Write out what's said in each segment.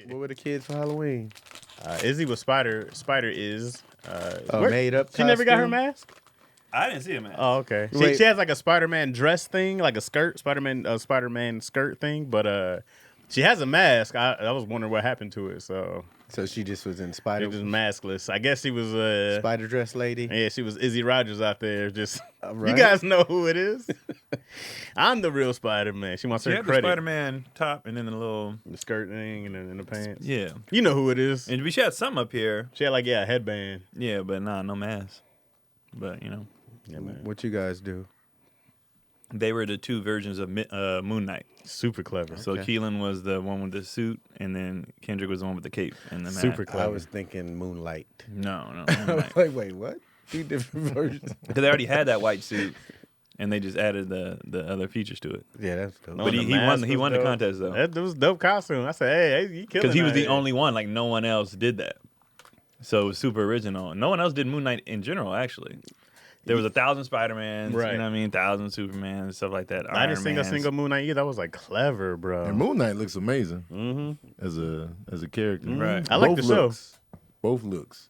What were the kids for Halloween? Izzy was Spider Made up. She never got her costume? mask. I didn't see it, man. Oh, okay. Wait. She has like a Spider-Man dress thing, like a skirt, Spider-Man skirt thing, but she has a mask. I was wondering what happened to it. So she just was in it spider was maskless. I guess she was spider dress lady. Yeah, she was Izzy Rogers out there. Just Right. You guys know who it is. I'm the real Spider-Man. She wants She her had the credit. Spider-Man top and then the little The skirt thing and then in the pants. yeah. You know who it is. And she had some up here. She had a headband. Yeah, but no mask. But Yeah, man. What you guys do? they were the two versions of Moon Knight. Super clever. So Keelan was the one with the suit, and then Kendrick was the one with the cape and the mask. Super clever. I was thinking Moonlight. No, I was like, wait, what? Two different versions. because they already had that white suit, and they just added the other features to it. Yeah, that's cool. No, But the he won. mask He was won the dope. contest though, That was a dope costume. I said, hey, you killing because he was out the here. only one. Like no one else did that. So it was super original. No one else did Moon Knight in general. Actually, there was 1,000 Spider-Mans. Right. You know what I mean? 1,000 Supermans, stuff like that. I didn't sing a Iron Mans. single Moon Knight either. That was clever, bro. And Moon Knight looks amazing Mm-hmm. as a character. Right. I like Both the show. looks. Both looks.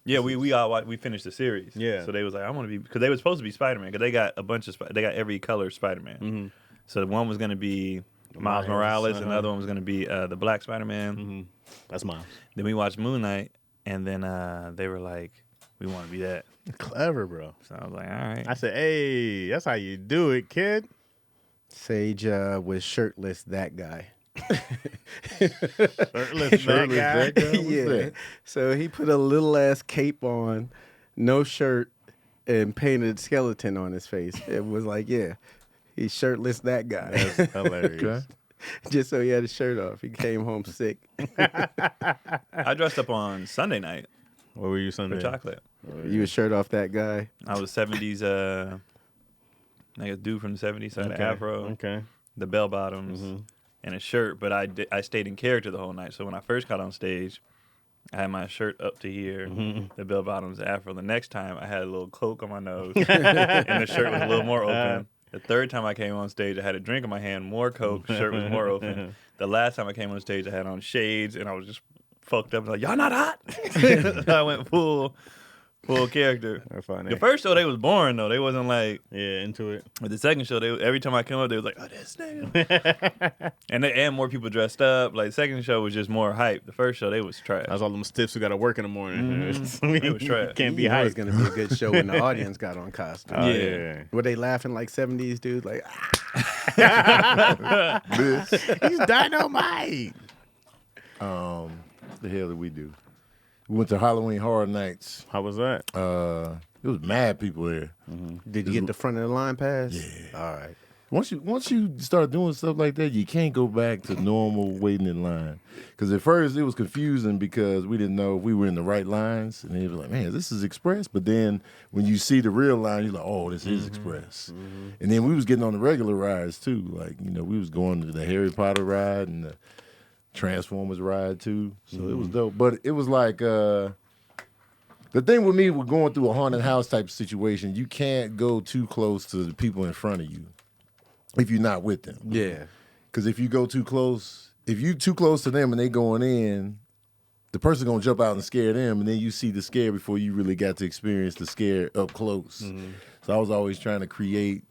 Yeah, we finished the series. Yeah. So they was like, I want to be, because they were supposed to be Spider-Man, because they got a bunch of they got every color Spider-Man. Mm-hmm. So the one was going to be Miles Miles, Morales, and the uh-huh. other one was going to be the Black Spider-Man. Mm-hmm. That's Miles. Then we watched Moon Knight, and then they were like, we want to be that. Clever, bro. So I was like, all right. I said, hey, that's how you do it, kid. Sage was shirtless, that guy. Shirtless that guy. that guy? What's Yeah. that? So he put a little ass cape on, no shirt, and painted a skeleton on his face. It was like, yeah, he's shirtless, that guy. That's hilarious. Okay. Just so he had his shirt off. He came home sick. I dressed up on Sunday night What were you for Sunday? chocolate. You was shirt off, that guy. I was 70s, like a dude from the 70s, so I had an Okay. afro, Okay. the bell bottoms, and a shirt. But I stayed in character the whole night. So when I first got on stage, I had my shirt up to here, the bell bottoms, the afro. The next time, I had a little coke on my nose, and the shirt was a little more open. The third time I came on stage, I had a drink in my hand, more coke, shirt was more open. The last time I came on stage, I had on shades, and I was just fucked up. Like, y'all not hot? I went full character. That's funny. The first show, they was boring, though. They wasn't like... Yeah, into it. But the second show, every time I come up, they was like, "Oh, this nigga," and more people dressed up. Like the second show was just more hype. The first show, they was trash. That's all them stiffs who got to work in the morning. It was trash. Can't be You know hype. it's going to be a good show when the audience got on costume. Oh, Yeah. yeah. Were they laughing like 70s dudes? Like, He's dynamite. The hell did we do? We went to Halloween Horror Nights. How was that? It was mad people there. did you get the front of the line pass? Yeah. All right. Once you start doing stuff like that, you can't go back to normal waiting in line. Because at first it was confusing because we didn't know if we were in the right lines, and they were like, "Man, this is express." But then when you see the real line, you're like, "Oh, this is express." And then we was getting on the regular rides too. Like we was going to the Harry Potter ride and the Transformers ride too. So it was dope. But it was like the thing with me with going through a haunted house type of situation, you can't go too close to the people in front of you if you're not with them. Yeah. Because if you go too close, if you too close to them and they going in, the person gonna jump out and scare them, and then you see the scare before you really got to experience the scare up close. So I was always trying to create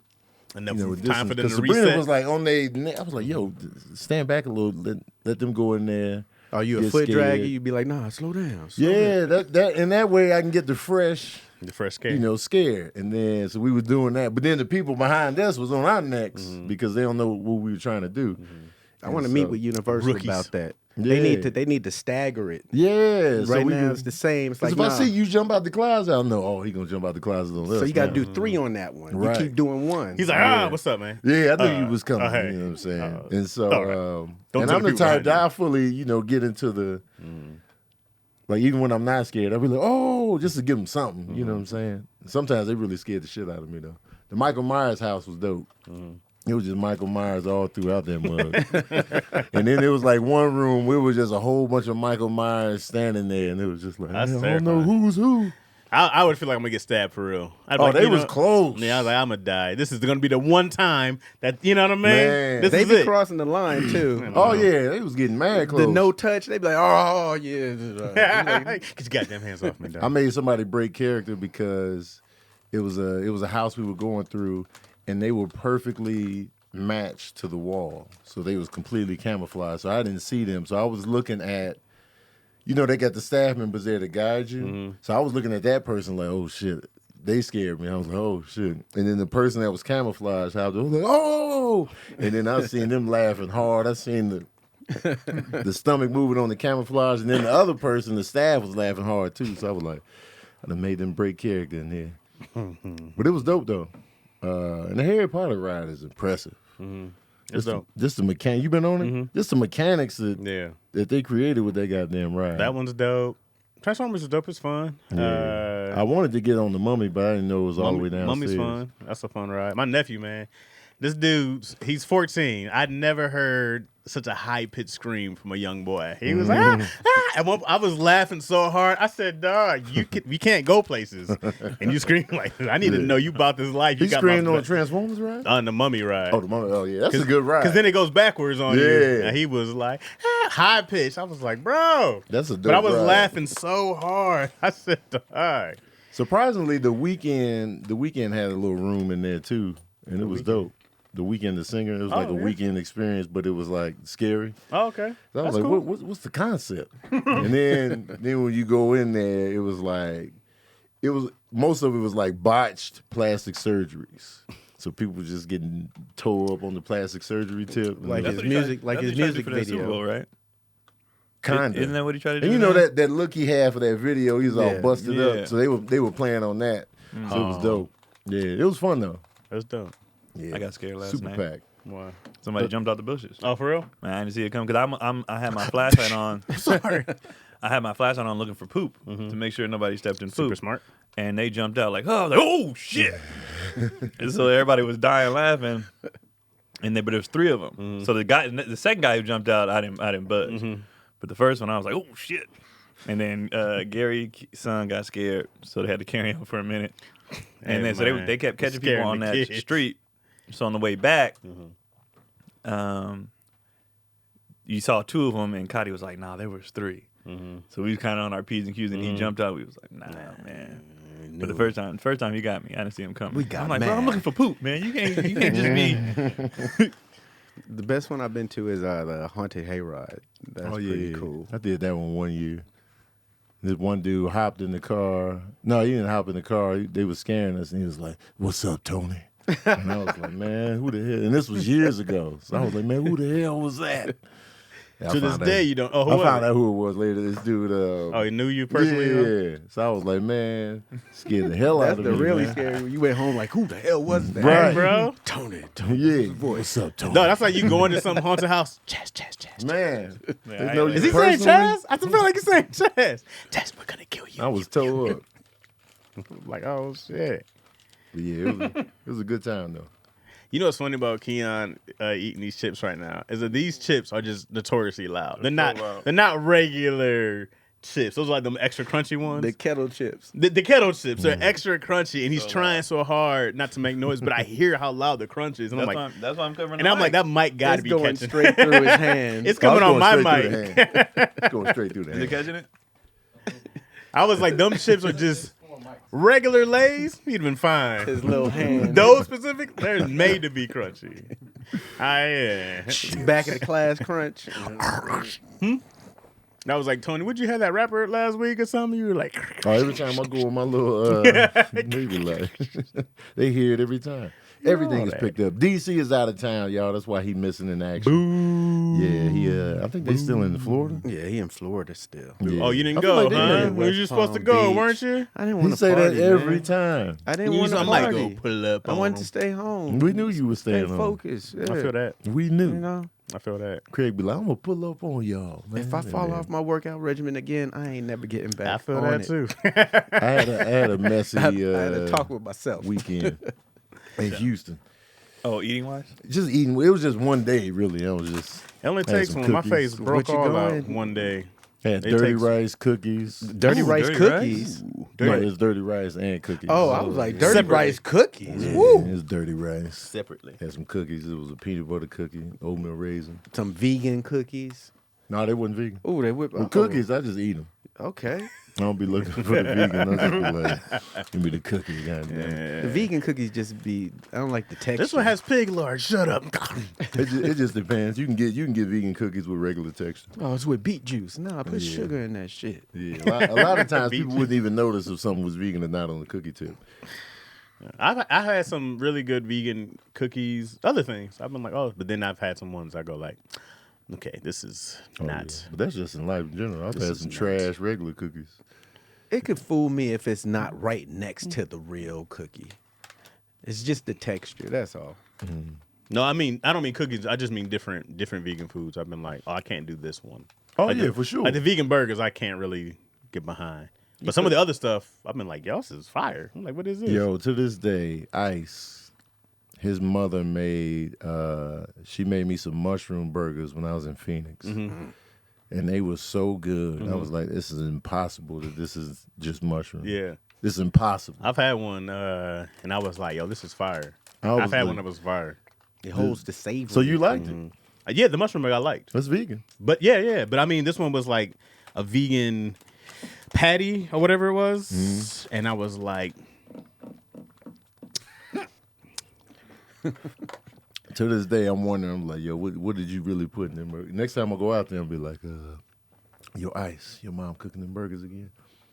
Enough distance. time for them to Sabrina reset. was like on they. I was like, "Yo, stand back a little. Let them go in there." Are you a Get foot scared. dragger? You'd be like, nah, slow down. Slow down. Yeah, that and that way I can get the fresh. the first scare. Scared. And then, so we was doing that. But then the people behind us was on our necks because they don't know what we were trying to do. I want to meet with Universal Rookies. about that. Yeah. They need to stagger it. Yeah. Right now it's the same. It's like, if I nah. see you jump out the closet, I'll know, he going to jump out the closet on us. So you got to now. do 3 on that one. Right. You keep doing 1. He's like, what's up, man? Yeah, I knew you was coming. hey. You know what I'm saying? And so, all right. Don't and tell I'm the the people type behind that I fully, get into the, like even when I'm not scared, I'll be like, oh, just to give them something. You know what I'm saying? Sometimes they really scared the shit out of me though. The Michael Myers house was dope. It was just Michael Myers all throughout that mug. And then it was like one room where it was just a whole bunch of Michael Myers standing there, and it was just like, That's I don't know terrifying. who's who. I would feel like I'm gonna get stabbed for real. I'd be Oh, like, they was close. Yeah, I was like, I'm gonna die. This is gonna be the one time that you know what I mean. Man. This They is be it. crossing the line too. Oh yeah, they was getting mad close. The no touch, they be like, oh yeah. Get your goddamn hands off me, dog. I made somebody break character because it was a house we were going through, and they were perfectly matched to the wall, so they was completely camouflaged. So I didn't see them. So I was looking at, they got the staff members there to guide you. Mm-hmm. So I was looking at that person like, oh shit, they scared me. I was like, oh shit. And then the person that was camouflaged, I was like, oh. And then I seen them laughing hard. I seen the stomach moving on the camouflage, and then the other person, the staff, was laughing hard too. So I was like, I done made them break character in there. But it was dope though. And the Harry Potter ride is impressive. It's dope. Just the mechanic. You been on it? Just the mechanics that they created with that goddamn ride. That one's dope. Transformers is dope. It's fun. Yeah. I wanted to get on the Mummy, but I didn't know it was all the way downstairs. Mummy's fun. That's a fun ride. My nephew, man. This dude, he's 14. I'd never heard such a high-pitched scream from a young boy. He was like, I was laughing so hard. I said, dog, you can't go places. And you scream like this. I need to know you about this life. He screamed on the Transformers ride? On the Mummy ride. Oh, the Mummy. Oh, yeah. That's a good ride. Because then it goes backwards on you. Yeah. And he was like, high-pitched. I was like, bro. That's a dope But I was ride. laughing so hard. I said, dog. Surprisingly, the weekend had a little room in there, too. And it was dope. The Weekend, the singer, it was like a weekend experience, but it was like scary. Oh, okay. So I was That's like, cool. what's the concept? And then when you go in there, it was most of it was like botched plastic surgeries. So people were just getting tore up on the plastic surgery tip. Like That's his what he tried- music, like that's his what he tried to music do for that Super Bowl, video. right? Kinda. Isn't that what he tried to do? And you now? know that look he had for that video, he was all Yeah. busted Yeah. up. So they were playing on that. So it was dope. Yeah, it was fun though. That's dope. Yeah. I got scared last Super night. pack. Wow. Somebody jumped out the bushes. Oh, for real? Man, I didn't see it come because I had my flashlight on. Sorry. I had my flashlight on looking for poop to make sure nobody stepped in poop. Super smart. And they jumped out like, oh, shit. And so everybody was dying laughing. But there was three of them. So the second guy who jumped out, I didn't budge. But the first one, I was like, oh shit. And then Gary's son got scared, so they had to carry him for a minute. And then so they kept catching people Scaring on the that kids. street. So on the way back, you saw two of them, and Cotty was like, nah, there was three. So we was kind of on our P's and Q's, and he jumped out. We was like, nah, man. But the first time he got me, I didn't see him coming. I'm like, bro, I'm looking for poop, man. You can't just be. The best one I've been to is the Haunted Hayride. That's pretty cool. I did that one year. This one dude hopped in the car. No, he didn't hop in the car. They was scaring us, and he was like, "What's up, Tony?" And I was like, "Man, who the hell?" And this was years ago. So I was like, "Man, who the hell was that?" To this day, you don't. Oh, who I was found it? out who it was later. This dude. Oh, he knew you personally? Yeah. So I was like, "Man, scared the hell out That's of the me." really man. scary. You went home like, who the hell was that? Right. Hey, bro. Tony. Yeah. What's up, Tony? No, that's like you going to some haunted house. Chaz. Man. They I know ain't- you Is he saying personally. Chaz? I feel like he's saying Chaz. Chaz, we're gonna kill you. I was tore up. Like, oh shit. But yeah, it was a good time though. You know what's funny about Keon eating these chips right now is that these chips are just notoriously loud. They're not. loud. They're not regular chips. Those are like them extra crunchy ones. The kettle chips. The kettle chips are extra crunchy, and he's trying so hard not to make noise, but I hear how loud the crunch is, and I'm like, That's why I'm covering. and I'm like, that mic got to It's be going catching. straight through his hand. It's coming on my mic. Going straight through the Is it hand. catching it? I was like, them chips are just regular Lay's. He'd been fine. His little hand. Those specific, they're made to be crunchy. Back of the class crunch. I was like, Tony, would you have that rapper last week or something? You were like, Oh, every time I go with my little movie light, they hear it every time. Everything is that. picked up. DC is out of town, y'all. That's why he missing in action. Yeah, he. I think they still in Florida. Yeah, he in Florida still. Yeah. oh, you didn't I feel go, like they huh? in Were you West supposed to Palm go, Beach. weren't you? I didn't He want to say party, that every man. time. I didn't want to I might party. go pull up. I on wanted to them. stay home. We knew you were Stay staying home. focused. Yeah. I feel that. We knew. You know, I feel that. Craig be like, I'm gonna pull up on y'all. Man. if I fall off my workout regimen again, I ain't never getting back. I feel on that it. too. I had a messy I had to talk with myself. weekend in Houston. Oh, eating wise? Just eating. It was just one day, really. I was just It only Had takes some one. My cookies. face broke What you all out going? one day. had It dirty takes- rice, cookies. Dirty Ooh, rice dirty cookies. No, it's dirty rice and cookies. Oh, I was like dirty Separately. rice cookies. Yeah, Woo. it's dirty rice. Separately. Had some cookies. It was a peanut butter cookie, oatmeal raisin. Some vegan cookies. No, they wasn't vegan. Oh, they whip. Well, cookies, I just eat them. Okay. I don't be looking for the vegan. I just be like, give me the cookies, goddamn. The vegan cookies just be. I don't like the texture. This one has pig lard. Shut up. It just depends. You can get vegan cookies with regular texture. Oh, it's with beet juice. No, I put sugar in that shit. Yeah, a lot of times people wouldn't even notice if something was vegan or not on the cookie tip. I had some really good vegan cookies. Other things. I've been like, oh, but then I've had some ones I go like, okay, this is not. Yeah. But that's just in life in general. I've had some not- trash regular cookies. It could fool me if it's not right next to the real cookie. It's just the texture. That's all. No, I don't mean cookies. I just mean different vegan foods. I've been like, oh, I can't do this one. Oh, Like yeah, the- for sure. Like the vegan burgers, I can't really get behind. But some of the other stuff, I've been like, yo, this is fire. I'm like, what is this? Yo, to this day, Ice, his mother she made me some mushroom burgers when I was in Phoenix. And they were so good. I was like, this is impossible that this is just mushroom. Yeah. This is impossible. I've had one, and I was like, yo, this is fire. I was I've had like- one that was fire. It holds the savor. So you liked it. Yeah, the mushroom burger I liked. That's vegan. But yeah. But I mean, this one was like a vegan patty or whatever it was. And I was like, To this day, I'm wondering, I'm like, yo, what did you really put in them burgers? Next time I go out there, I'll be like, yo, Ice, your mom cooking them burgers again?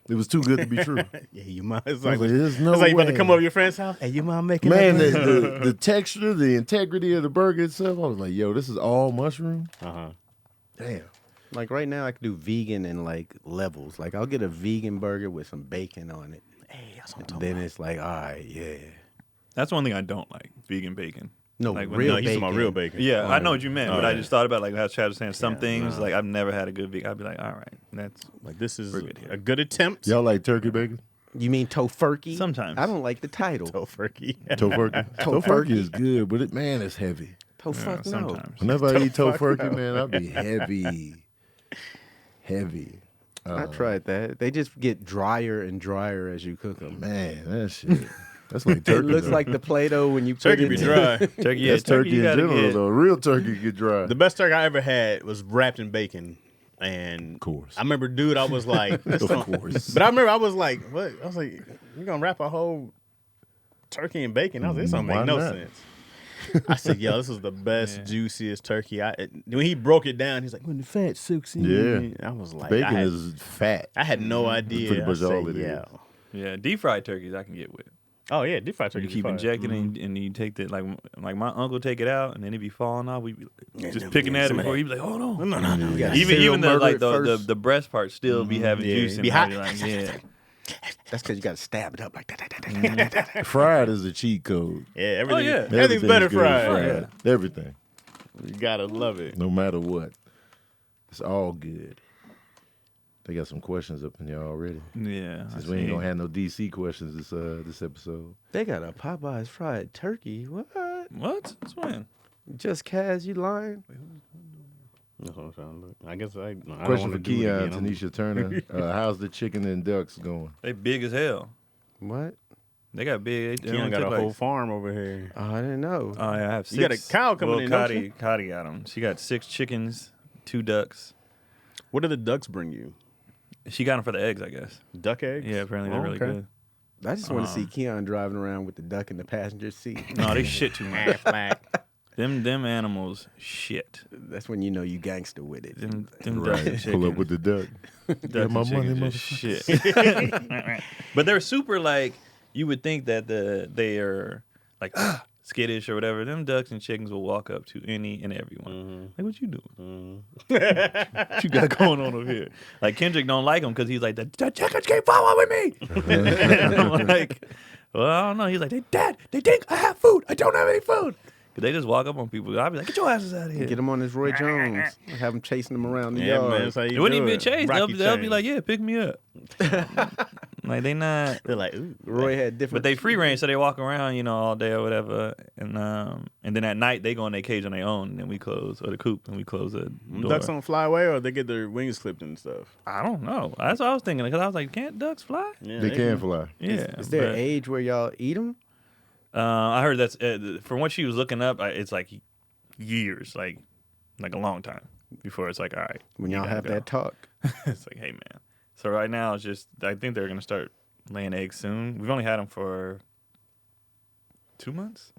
It was too good to be true. yeah, you mom. It's I like, was like, there's no it's like you about to way. come over to your friend's house. Hey, your mom making Man, that the texture, the integrity of the burger itself, I was like, yo, this is all mushroom? Uh-huh. Damn. Like right now, I can do vegan in like levels. Like I'll get a vegan burger with some bacon on it. Hey, that's what I'm talking Then about. it's like, all right, yeah. That's one thing I don't like, vegan bacon. No, Like when- real No, he's talking bacon. about real bacon. Yeah, I know what you meant, but I yeah. just thought about like how Chad was saying some things. Like I've never had a good vegan. I'd be like, all right, that's Like this is We're good here. a good attempt. Y'all like turkey bacon? You mean tofurkey? Sometimes. I don't like the title. Tofurkey. Tofurkey? Tofurkey is good, but man, it's heavy. Tofuck, no. sometimes. Whenever I eat tofurkey, man, I'll be heavy. Heavy. I tried that. They just get drier and drier as you cook them. Man, that shit. That's like turkey. It looks though. like the Play-Doh when you put Turkey it be in. dry. Turkey, yeah, That's turkey you in gotta general, get- though. Real turkey get dry. The best turkey I ever had was wrapped in bacon. And Of course. I remember, dude, I was like, this Of don't- course. But I remember I was like, what? I was like, you're going to wrap a whole turkey in bacon? I was like, this don't Why make no not? sense. I said, yo, this is the best, juiciest turkey. When he broke it down, he's like, when the fat soaks in. Yeah. I was like, Bacon I had, is fat. I had no idea. pretty much I said, all it is. yeah. Yeah, deep fried turkeys I can get with. Oh, yeah, deep fried turkey. You keep injecting and you take the like my uncle take it out and then it be falling off. We be just then picking we at some it of before that. he be like, hold on. No. You gotta Even serial the murder like it the first. the breast part still be having Yeah, juice in be it. hot. I be like, yeah. That's because you got to stab it up like that. Fried is the cheat code. Yeah, everything, yeah. everything's better good fried. Everything. You got to love it. No matter what. It's all good. They got some questions up in here already. Yeah. I Since we ain't see. gonna have no DC questions this episode. They got a Popeyes fried turkey. What? What? That's when? Just Kaz, you lying? That's what I'm trying to look. I guess I don't Question wanna for do it Keon, again. Tanisha Turner. How's the chicken and ducks going? They big as hell. What? They got big. They Keon don't got a take, whole like, farm over here. Oh, I didn't know. Oh, yeah, I have 6. You got a cow coming well, in, don't you? Cotty got them. She got 6 chickens, 2 ducks. What do the ducks bring you? She got them for the eggs, I guess. Duck eggs? Yeah, apparently they're Oh, really okay. good. I just want to see Keon driving around with the duck in the passenger seat. No, they shit too much. Half-back. Them animals shit. That's when you know you gangster with it. Them duck Right. chickens. Pull up with the duck. Ducks my and money, chickens just shit. But they're super like you would think that they are like skittish or whatever. Them ducks and chickens will walk up to any and everyone. Like, what you doing? What you got going on over here? Like Kendrick don't like him because he's like the chickens can't follow with me. And I'm like, well, I don't know. He's like, they think I have food. I don't have any food. Cause they just walk up on people. I'll be like, get your asses out of here. Get him on his Roy Jones. Have him chasing him around the Yeah, yard. man. That's how you It wouldn't do even be a chase. Rocky They'll be chain. like, yeah, pick me up. Like they not. They're like, ooh. Roy had different. But they free range, so they walk around, all day or whatever. And then at night they go in their cage on their own, and then we close, or the coop, and we close the door. Ducks don't fly away, or they get their wings clipped and stuff. I don't know. That's what I was thinking, because I was like, can't ducks fly? Yeah, They can fly. Yeah. Is there but, an age where y'all eat them? I heard that's from what she was looking up. It's like years, like a long time before it's like, all right, When you y'all gotta have go. that talk. It's like, hey man. So right now it's just, I think they're gonna start laying eggs soon. We've only had them for 2 months.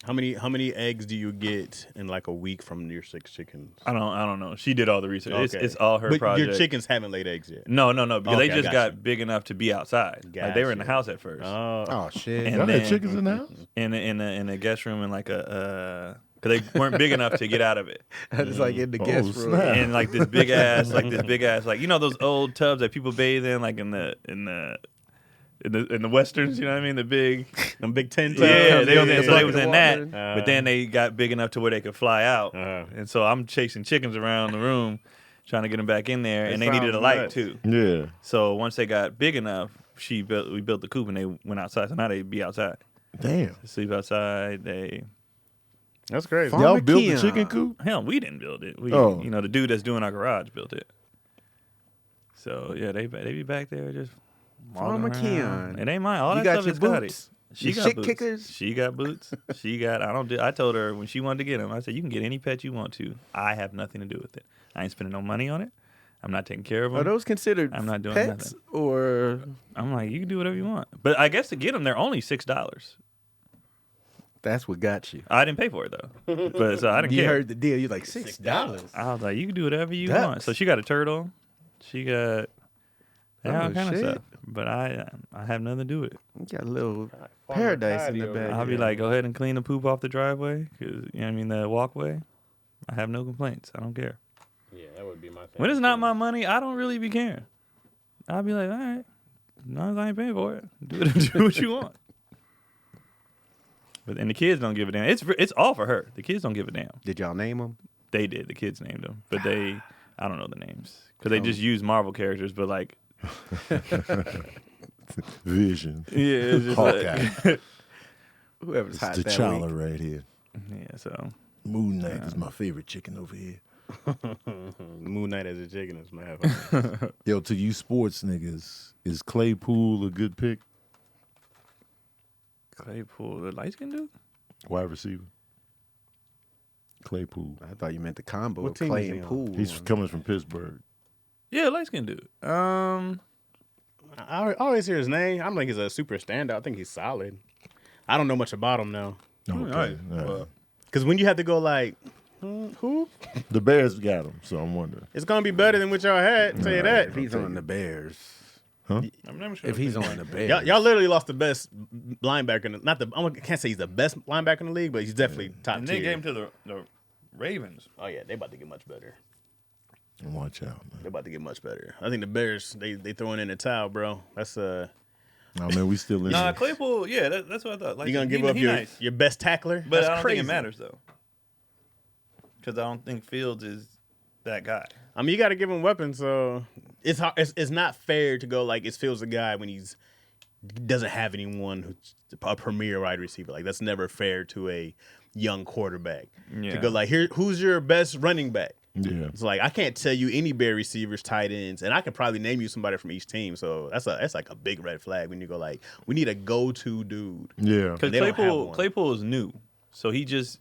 How many eggs do you get in like a week from your 6 chickens? I don't know. She did all the research. Okay. It's all her But project. your chickens haven't laid eggs yet. No, because Okay, they I just got got you. big enough to be outside. Like they were in the Gotcha. house at first, Oh shit! And Y'all then- had chickens in the house? in a guest room, and like because they weren't big enough to get out of it. It's like in the Oh, guest room. snap. And like this big ass, those old tubs that people bathe in, like in the westerns, you know what I mean? The big, Them Big Ten tubs. yeah, they was yeah, in, so they was bucket in of that. water. But then they got big enough to where they could fly out, Uh-huh. and so I'm chasing chickens around the room, trying to get them back in there, That and they needed a sounds light nuts. too. Yeah. So once they got big enough, we built the coop, and they went outside. So now they be outside, Damn. they sleep outside. That's crazy. Farmer Y'all built Keon. the chicken coop? Hell, we didn't build it. Oh. The dude that's doing our garage built it. So yeah, they be back there just Farmer walking around. Keon. It ain't mine. All You that got stuff your is Scotty. boots. She Your got shit boots. kickers? She got boots. She got. I told her when she wanted to get them. I said, you can get any pet you want to. I have nothing to do with it. I ain't spending no money on it. I'm not taking care of them. Are those considered I'm not doing pets nothing. or? I'm like, you can do whatever you want. But I guess to get them, they're only $6. That's what got you. I didn't pay for it though. But so I didn't You care. heard the deal. You're like $6. I was like, you can do whatever you Ducks. want. So she got a turtle. She got all Oh, kind of shit. stuff. But I have nothing to do with it. You got a little paradise in the back. I'll be like, go ahead and clean the poop off the driveway. 'Cause, the walkway. I have no complaints. I don't care. Yeah, that would be my thing. When it's not my money, I don't really be caring. I'll be like, all right, as long as I ain't paying for it, do what you want. And the kids don't give a damn. It's all for her. The kids don't give a damn. Did y'all name them? They did. The kids named them, but I don't know the names because they just use Marvel characters. But like, Vision. yeah, it's just Hawkeye. Whoever's It's hot that T'Challa week. right here. yeah. So Moon Knight is my favorite chicken over here. Moon Knight as a chicken is my half. Yo, to you sports niggas, is Claypool a good pick? Claypool, the light skin dude. Wide receiver. Claypool. I thought you meant the combo What of team Clay is he and on? Poole. He's coming from Pittsburgh. Yeah, light skin dude. I always hear his name. I'm like, he's a super standout. I think he's solid. I don't know much about him now. Okay. all right. Because when you have to go like, who? The Bears got him, so I'm wondering. It's gonna be better than what y'all had. Tell you that. If he's on the Bears. I'm never sure If he's on the Bears. Y'all literally lost the best linebacker. I can't say he's the best linebacker in the league, but he's definitely top And tier. they gave him to the Ravens. Oh yeah, they about to get much better. Watch out, man. They about to get much better. I think the Bears they throwing in the towel, bro. That's Oh, man, we still in Nah, there. Claypool. Yeah, that's what I thought. Like, you gonna he- give up he your nice. your best tackler, But that's I don't crazy. think it matters though, because I don't think Fields is that guy. I mean, you got to give him weapons, so it's hard. It's not fair to go like it feels the guy when he doesn't have anyone who's a premier wide receiver. Like that's never fair to a young quarterback to Yeah. go like here. Who's your best running back? Yeah. It's like I can't tell you any Bear receivers, tight ends, and I can probably name you somebody from each team. So that's like a big red flag when you go like we need a go-to dude. Yeah. Because They don't have one. Claypool is new, so he's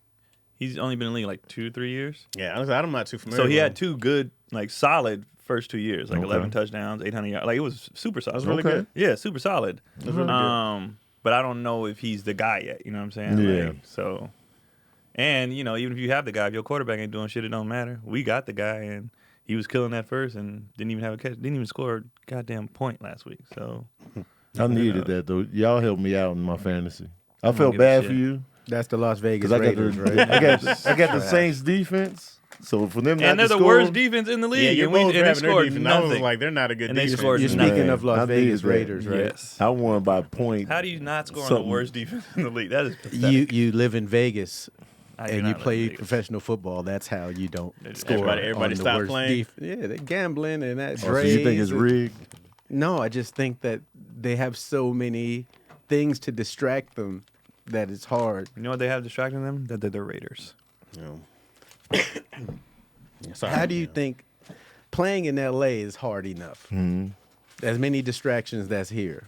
only been in the league like 2 or 3 years. Yeah, honestly, I'm not too familiar. So he with had him. 2 good, like solid first 2 years, like Okay. 11 touchdowns, 800 yards. Like it was super solid. That's really Okay. good. Yeah, super solid. That's really good. But I don't know if he's the guy yet. You know what I'm saying? Yeah. Like, so, and even if you have the guy, if your quarterback ain't doing shit, it don't matter. We got the guy, and he was killing that first, and didn't even have a catch. Didn't even score a goddamn point last week. So I needed that, though. Y'all helped me out in my fantasy. I felt give a bad shit. for you. That's the Las Vegas Because I got Raiders, the right? I got the Saints defense. So for them not and they're to the score, worst defense in the league. Yeah, you're and, we, both and they having their scored defense. I was nothing. like, they're not a good And they defense. scored You're nothing. speaking of Las I Vegas needed that. Raiders, right? Yes. I won by point. How do you not score on Something. the worst defense in the league? That is pathetic. You live in Vegas I do and not you live play in Vegas. professional football. That's how you don't score. Everybody on the stop worst playing? Yeah, they're gambling and that. Oh, so you think it's and- rigged? No, I just think that they have so many things to distract them that it's hard. You know what they have distracting them? That they're the Raiders. Yeah, sorry, How do you think playing in LA is hard enough? As many distractions that's here.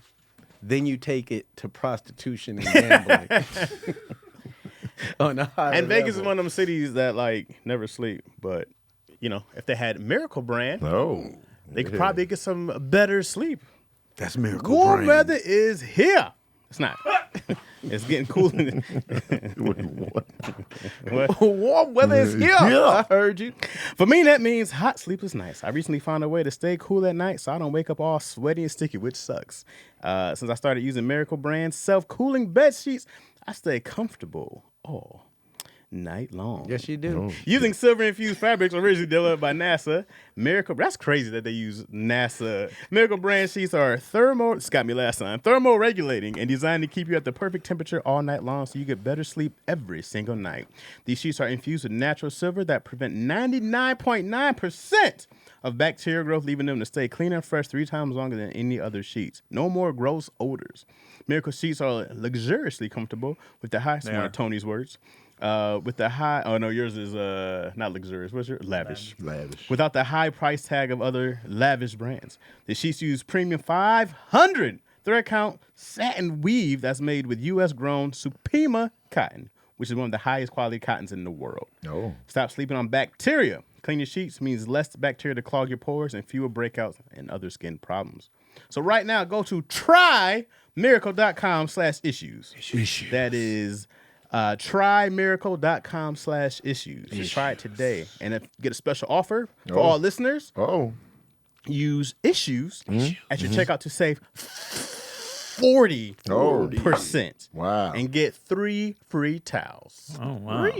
Then you take it to prostitution and gambling. On a higher And Vegas is level. one of them cities that like never sleep. But you know, if they had Miracle Brand, Oh, they could probably get some better sleep. That's Miracle Warm Brain. weather is here. It's not. It's getting cool. What? Warm weather is here. I heard you. For me, that means hot sleepless nights. I recently found a way to stay cool at night so I don't wake up all sweaty and sticky, which sucks. Since I started using Miracle Brand self-cooling bed sheets, I stay comfortable all night long. Yes, you do. Using silver-infused fabrics originally developed by NASA, that's crazy that they use NASA. Miracle Brand sheets are this got me last time, thermoregulating and designed to keep you at the perfect temperature all night long so you get better sleep every single night. These sheets are infused with natural silver that prevent 99.9% of bacterial growth, leaving them to stay clean and fresh 3 times longer than any other sheets. No more gross odors. Miracle sheets are luxuriously comfortable with the high, smart Tony's words. With the high, oh no, yours is not luxurious. What's your lavish? Lavish. Without the high price tag of other lavish brands. The sheets use premium 500 thread count satin weave that's made with U.S. grown Supima cotton, which is one of the highest quality cottons in the world. Oh. Stop sleeping on bacteria. Clean your sheets means less bacteria to clog your pores and fewer breakouts and other skin problems. So right now, go to trymiracle.com/issues. That is trymiracle.com/issues. Try it today. And if you get a special offer for all listeners, Oh. use issues at your checkout to save 40%. Wow. And get 3 free towels. Oh, wow.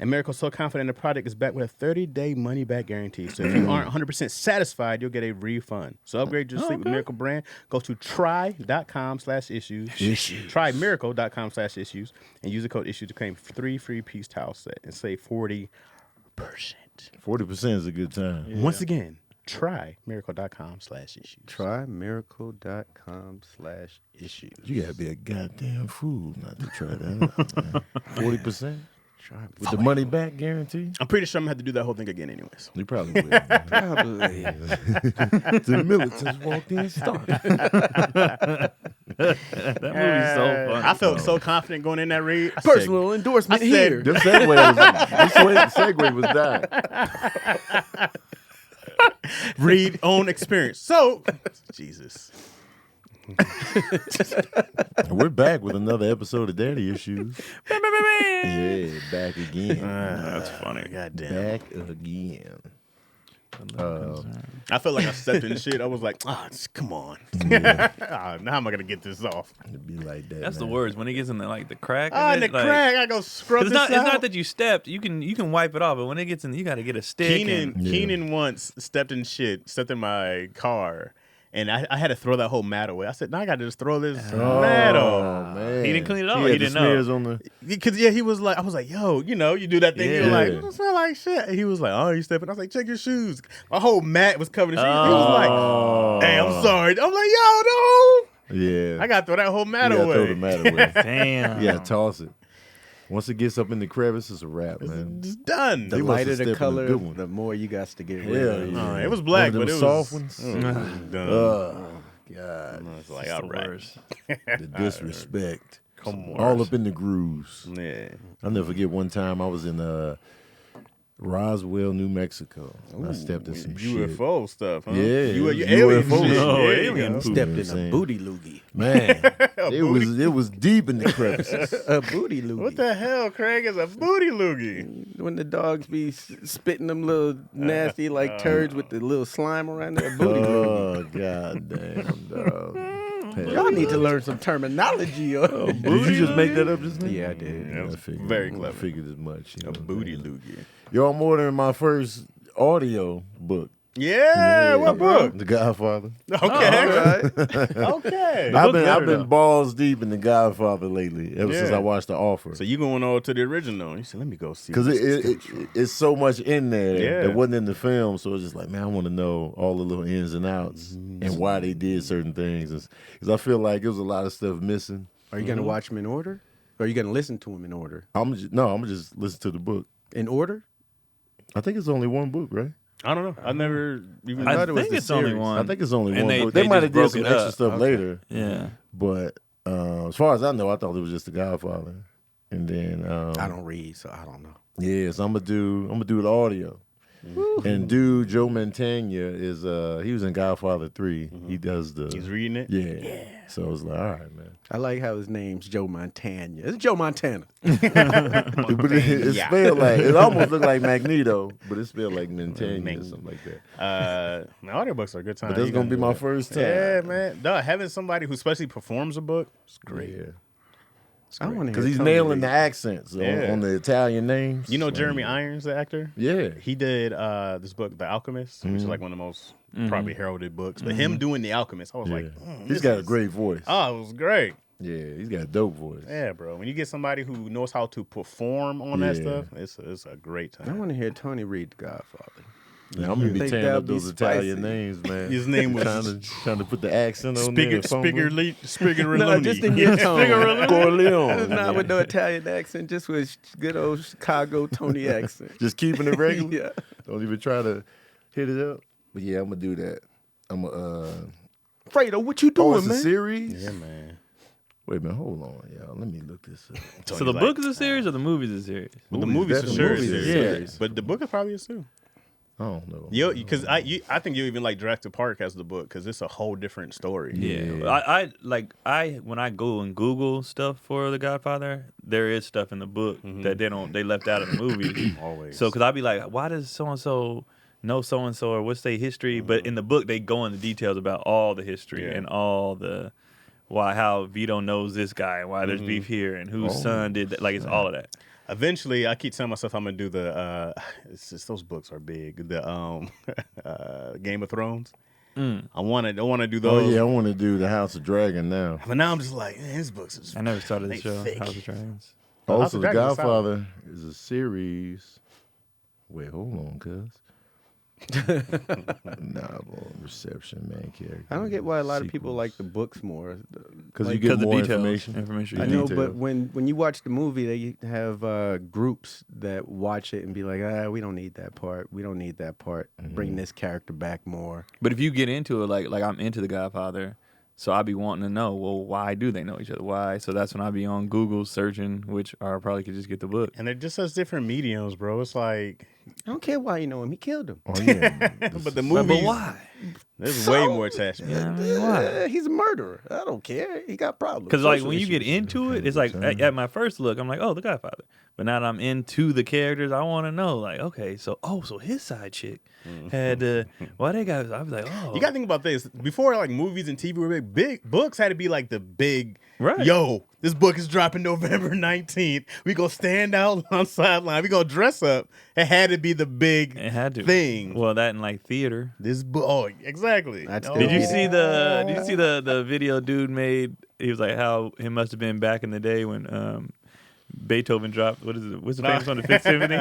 And Miracle's so confident the product is backed with a 30-day money-back guarantee. So if you aren't 100% satisfied, you'll get a refund. So upgrade your sleep with Miracle Brand. Go to try.com/issues. Trymiracle.com/issues. And use the code issues to claim 3 free piece towel set and save 40%. 40% is a good time. Once again, trymiracle.com/issues. Trymiracle.com/issues. You gotta be a goddamn fool not to try that. 40%? With the money back guarantee? I'm pretty sure I'm going to have to do that whole thing again anyways. You probably will. Probably. The militants walked in and started. That movie's so funny. I felt so confident going in that read. I Personal endorsement I said- here. The segue was that. read own experience. So, Jesus. We're back with another episode of Daddy Issues. Yeah, back again. That's funny. God damn. Back again. I felt like I stepped in shit. I was like, come on. Yeah. Now how am I going to get this off? It'd be like that. That's the man. words when it gets in the crack. In the crack. I go scrub It's this not. It's out. not that you stepped. You can wipe it off, but when it gets in, you got to get a stick. Keenan once stepped in my car. And I had to throw that whole mat away. I said, now I got to just throw this mat off. Oh, man. He didn't clean it up, He or had he the didn't know? smears on the... Because, he was like, I was like, yo, you do that thing. Yeah. You're like, it don't smell like shit. And he was like, oh, you stepping? I was like, check your shoes. My whole mat was covered in shoes. He was like, hey, I'm sorry. I'm like, yo, no. Yeah. I got to throw that whole mat You gotta away. throw the mat away. Damn. Yeah, toss it. Once it gets up in the crevice, it's a wrap, man. It's done. The He must lighter have the stepped in a color, good one. the more you got to get rid Hell of. yeah. It was black, One but of it them was soft ones. done. God, I was like, It's all the right. worst. the disrespect. Come on. All up in the grooves. Yeah. I'll never forget one time I was in Roswell, New Mexico. I stepped in some shit. UFO stuff, huh? Yeah, You alien UFO shit. shit. Oh, There you alien go. poop. Stepped in You know what I'm a saying? booty loogie. Man, it was deep in the crevices. A booty loogie. What the hell, Craig, is a booty loogie? When the dogs be spitting them little nasty like turds with the little slime around there. A booty loogie. Oh, god damn, dog. Y'all need to learn some terminology. Did you just make that up just now? Yeah, I did. That was I figured, very I clever. figured as much. You know A what I'm booty saying? loogie. Yo, I'm ordering my first audio book. Yeah, what book? The Godfather. Okay. Okay. I've been balls deep in The Godfather lately, ever since Yeah. I watched The Offer. So you going over to the original? You said, let me go see. Because it's so much in there Yeah. that wasn't in the film, so it's just like, man, I want to know all the little ins and outs and why they did certain things. Because I feel like there was a lot of stuff missing. Are you gonna watch them in order? Or are you gonna listen to them in order? I'm gonna just listen to the book. In order? I think it's only one book, right? I don't know. I never even. I thought it was think the it's only series. one. I think it's only And one they- book. they They might just have did broke some it extra up. stuff later, Yeah. but as far as I know, I thought it was just The Godfather. And then I don't read, so I don't know. yeah, so I'm gonna do the audio. And dude, Joe Mantegna is he was in Godfather 3. He does the He's reading it. yeah. So I was like, all right, man. I like how his name's Joe Montana. It's Joe Montana. But it's spelled like it almost looked like Magneto, but it's spelled like Mantegna or something like that. My audiobooks are a good time. But that's You gonna be do my that. first time. Yeah, man. Duh, having somebody who especially performs a book, it's great. Yeah. I want to Because he's nailing the accents Yeah. on the Italian names. You know Jeremy Irons, the actor? Yeah. He did this book, The Alchemist, which is like one of the most probably heralded books. But him doing The Alchemist, I was like, He's got a great voice. oh, it was great. Yeah, he's got a dope voice. Yeah, bro. When you get somebody who knows how to perform on that Yeah. stuff, it's a great I time. want to hear Tony read The Godfather. Yeah, I'm gonna be Think tearing that'd up be those Italian spicy. names, man. His name was trying to put the accent on there. Spigger No, just in your tone. Corleone. Not with no Italian accent, just with good old Chicago Tony accent. Just keeping it regular. Yeah. Don't even try to hit it up. But yeah, I'm gonna do that. I'm Fredo, what you oh, doing, it's a man? series. Yeah, man. Wait a minute, hold on, y'all. Let me look this up. So the book is a series or the movie's a series? But the movie's a definitely series. series. Yeah. But the book is probably a too. I don't know. Yo, because I think you even like Jurassic Park as the book because it's a whole different story. Yeah. I when I go and Google stuff for The Godfather, there is stuff in the book that they left out of the movie. Always. So because I'd be like, why does so and so know so and so or what's their history? But in the book, they go into details about all the history and all the how Vito knows this guy and why there's beef here and whose son did that. Like it's all of that. Eventually, I keep telling myself I'm gonna do the. It's just those books are big. The Game of Thrones. I want to do Oh those. yeah, I want to do the House of Dragon now. But now I'm just like, man, these books is. I never started the They show thick. House of Dragons. House Also, of The Dragon is Godfather is a series. Wait, hold on, cuz. Novel, reception, main character. I don't get why a lot of people like the books more. because like- you get Because the more details, information. I the know, details. but when you watch the movie, they have groups that watch it and be like, we don't need that part. We don't need that part. Bring this character back more. But if you get into it, like I'm into The Godfather, so I'd be wanting to know, well, why do they know each other? Why? So that's when I'd be on Google searching, which I probably could just get the book. And they're just such different mediums, bro. It's like, I don't care why you know him. He killed him. Oh yeah, but the But movie, why? there's way more attachment. Yeah, I mean, why? He's a murderer. I don't care. He got problems. Because like Social when you get issues. into it, it's like at my first look, I'm like, oh, The Godfather. But now that I'm into the characters, I want to know, like, okay, so his side chick had why they got? I was like, oh, You got to think about this. Before, like, movies and TV were big books had to be like the big, Right. yo, this book is dropping November 19th. We going to stand out on sideline. We going to dress up. It had to be the big it had to thing. Well, that and like theater. This book, oh, exactly. I'd still Did you be see the video dude made? He was like how it must have been back in the day when Beethoven dropped what's the famous one, the Fifth Symphony.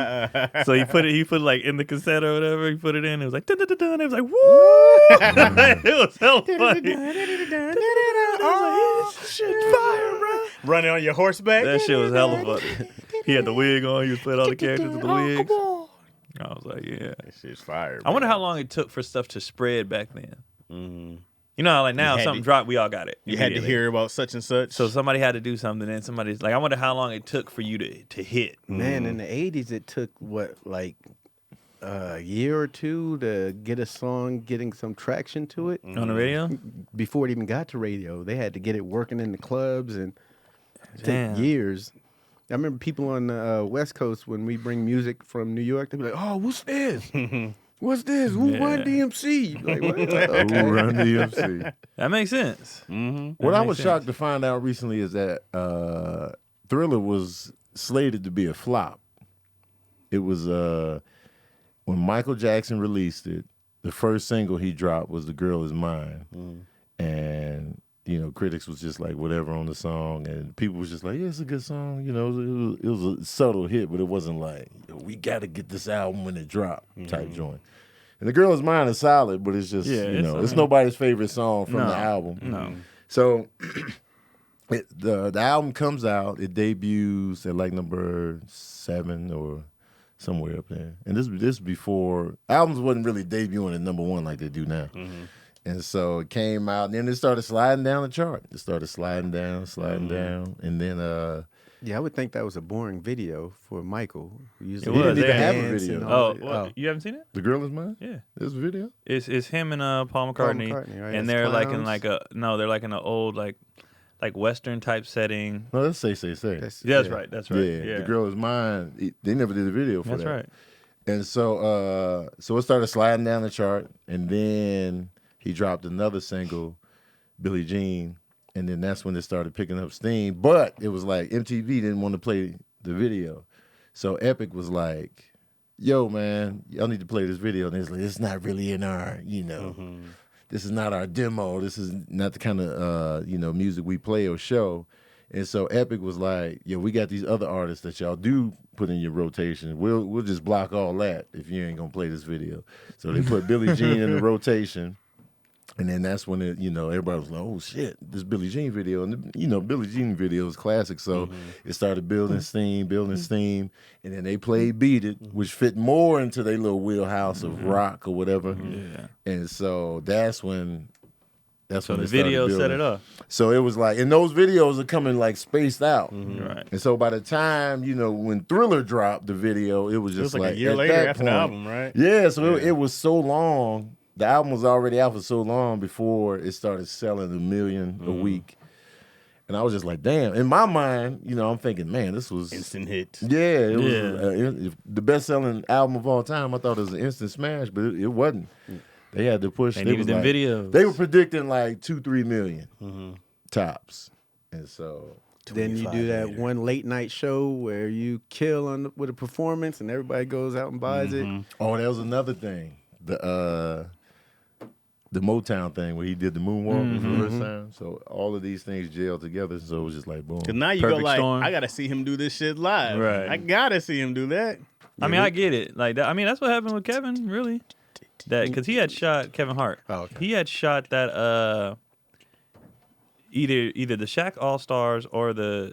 So he put it like in the cassette or whatever. He put it in. It was like dun, dun, dun, dun. It was like woo. It was hella funny. Oh, shit, fire, bro. Running on your horseback. That shit was hella funny. He had the wig on. He was playing all the characters with the wigs. I was like, yeah. That shit's fire. I wonder how long it took for stuff to spread back then. You know how like now had something to- dropped, we all got it. You had to immediately. hear about such and such. So somebody had to do something, and somebody's like, I wonder how long it took for you to hit. Man, in the 80s, it took, like a year or two to get a song getting some traction to it. On the radio? Before it even got to radio, they had to get it working in the clubs and it Damn. took years. I remember people on the West Coast, when we bring music from New York, they'd be like, oh, what's this? What's this? Who Run DMC? Like, what? Okay. Ooh, Run DMC. That makes sense. What I makes was sense. shocked to find out recently is that Thriller was slated to be a flop. It was when Michael Jackson released it. the first single he dropped was "The Girl Is Mine," and critics was just like whatever on the song, and people was just like, yeah, it's a good song. It was a subtle hit, but it wasn't like, we got to get this album when it dropped type joint. And "The Girl Is Mine" is solid, but it's just it's nobody's favorite song from the album. No. So the album comes out, it debuts at like number 7 or somewhere up there. And this before albums wasn't really debuting at number 1 like they do now. And so it came out, and then it started sliding down the chart. It started sliding down, and then Yeah, I would think that was a boring video for Michael. It was. They have a video. You haven't seen it? "The Girl Is Mine"? Yeah, there's a video. It's him and Paul McCartney, right? and they're like in like they're like in an old like Western type setting. No, that's Say. That's right. That's right. Yeah, "The Girl Is Mine." They never did a video for that. That's right. And so it started sliding down the chart, and then he dropped another single, "Billie Jean," and then that's when it started picking up steam. But it was like MTV didn't want to play the video, so Epic was like, "Yo, man, y'all need to play this video." And it's like, it's not really in our, this is not our demo. This is not the kind of music we play or show. And so Epic was like, "Yeah, we got these other artists that y'all do put in your rotation. We'll just block all that if you ain't gonna play this video." So they put Billie Jean in the rotation. And then that's when everybody was like, "Oh shit, this Billie Jean video!" And Billie Jean video is classic, so it started building steam, and then they played "Beat It," which fit more into their little wheelhouse of rock or whatever. Yeah. And so that's when the video set it up. So it was like, and those videos are coming like spaced out, Right? And so by the time when Thriller dropped the video, it was just like a year later after the album, right? Yeah, so it was so long. The album was already out for so long before it started selling 1 million a week. And I was just like, damn. In my mind, I'm thinking, man, this was... Instant hit. Yeah, it was the best-selling album of all time. I thought it was an instant smash, but it wasn't. They had to push... They needed them videos. They were predicting like 2-3 million tops. And so... Then you do that one late-night show where you kill with a performance and everybody goes out and buys it. Oh, that was another thing. The Motown thing where he did the moonwalk for the first time. So all of these things gelled together. So it was just like boom. Because now you Perfect go like, storm. I got to see him do this shit live. Right. I got to see him do that. I mean, I get it. Like that. I mean, that's what happened with Kevin, really. That because he had shot Kevin Hart. Oh, okay. He had shot that either the Shaq All Stars or the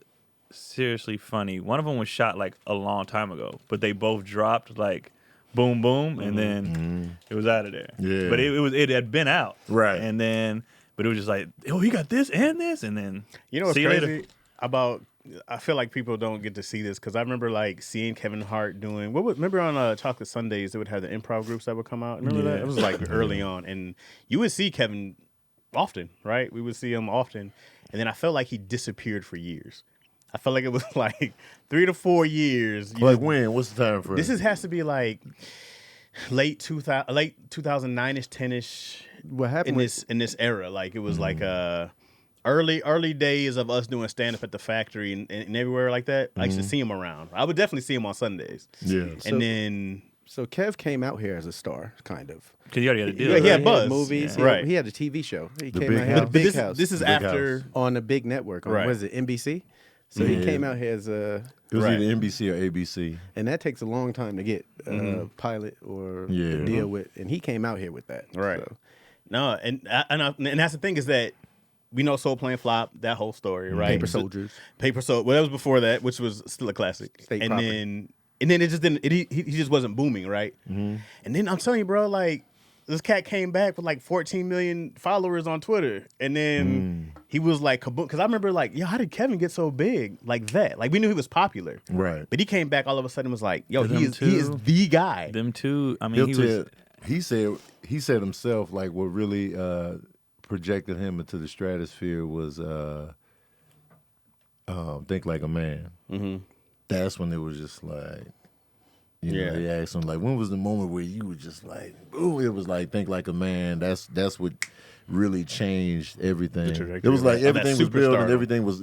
Seriously Funny. One of them was shot like a long time ago, but they both dropped like boom, boom, and then it was out of there. Yeah. But it had been out. Right. And then, but it was just like, oh, he got this and this, and then You know what's see you crazy later. about? I feel like people don't get to see this because I remember like seeing Kevin Hart doing. Remember on Chocolate Sundays they would have the improv groups that would come out. Remember that? It was like early on, and you would see Kevin often, right? We would see him often, and then I felt like he disappeared for years. I felt like it was like 3 to 4 years. Like when? What's the time frame? This has to be like late 2009ish, 10ish. What happened in this era? Like it was like early days of us doing stand up at the factory and everywhere like that. I used to see him around. I would definitely see him on Sundays. Yeah. And then So Kev came out here as a star, kind of. Because you already had a deal. Yeah, right? he had buzz. Movies, Yeah. Right. He had a TV show. He The came Big out here House. on Big House This is Big after. House. on a big network. On, Right. Was it NBC? So he came out here as a, It was Right. either NBC or ABC. and that takes a long time to get a pilot or Yeah. to deal with. And he came out here with that. Right. So. No, and that's the thing is that we know Soul Plane Flop, that whole story, right? Paper Soldiers. Paper Soldiers. Well, that was before that, which was still a classic. State and property. then it just didn't. He just wasn't booming, right? And then I'm telling you, bro, like this cat came back with like 14 million followers on Twitter, and then he was like kaboom. Because I remember like, yo, how did Kevin get so big like that? Like we knew he was popular, Right. but he came back all of a sudden and was like, yo, Them he is two- the guy. Them two. I mean, He said himself like what really projected him into the stratosphere was Think Like a Man. Mm-hmm. That's when it was just like, Yeah. he asked him like, when was the moment where you were just like, ooh, it was like Think Like a Man. That's what really changed everything. trajectory It was like of that everything was building, superstardom. everything was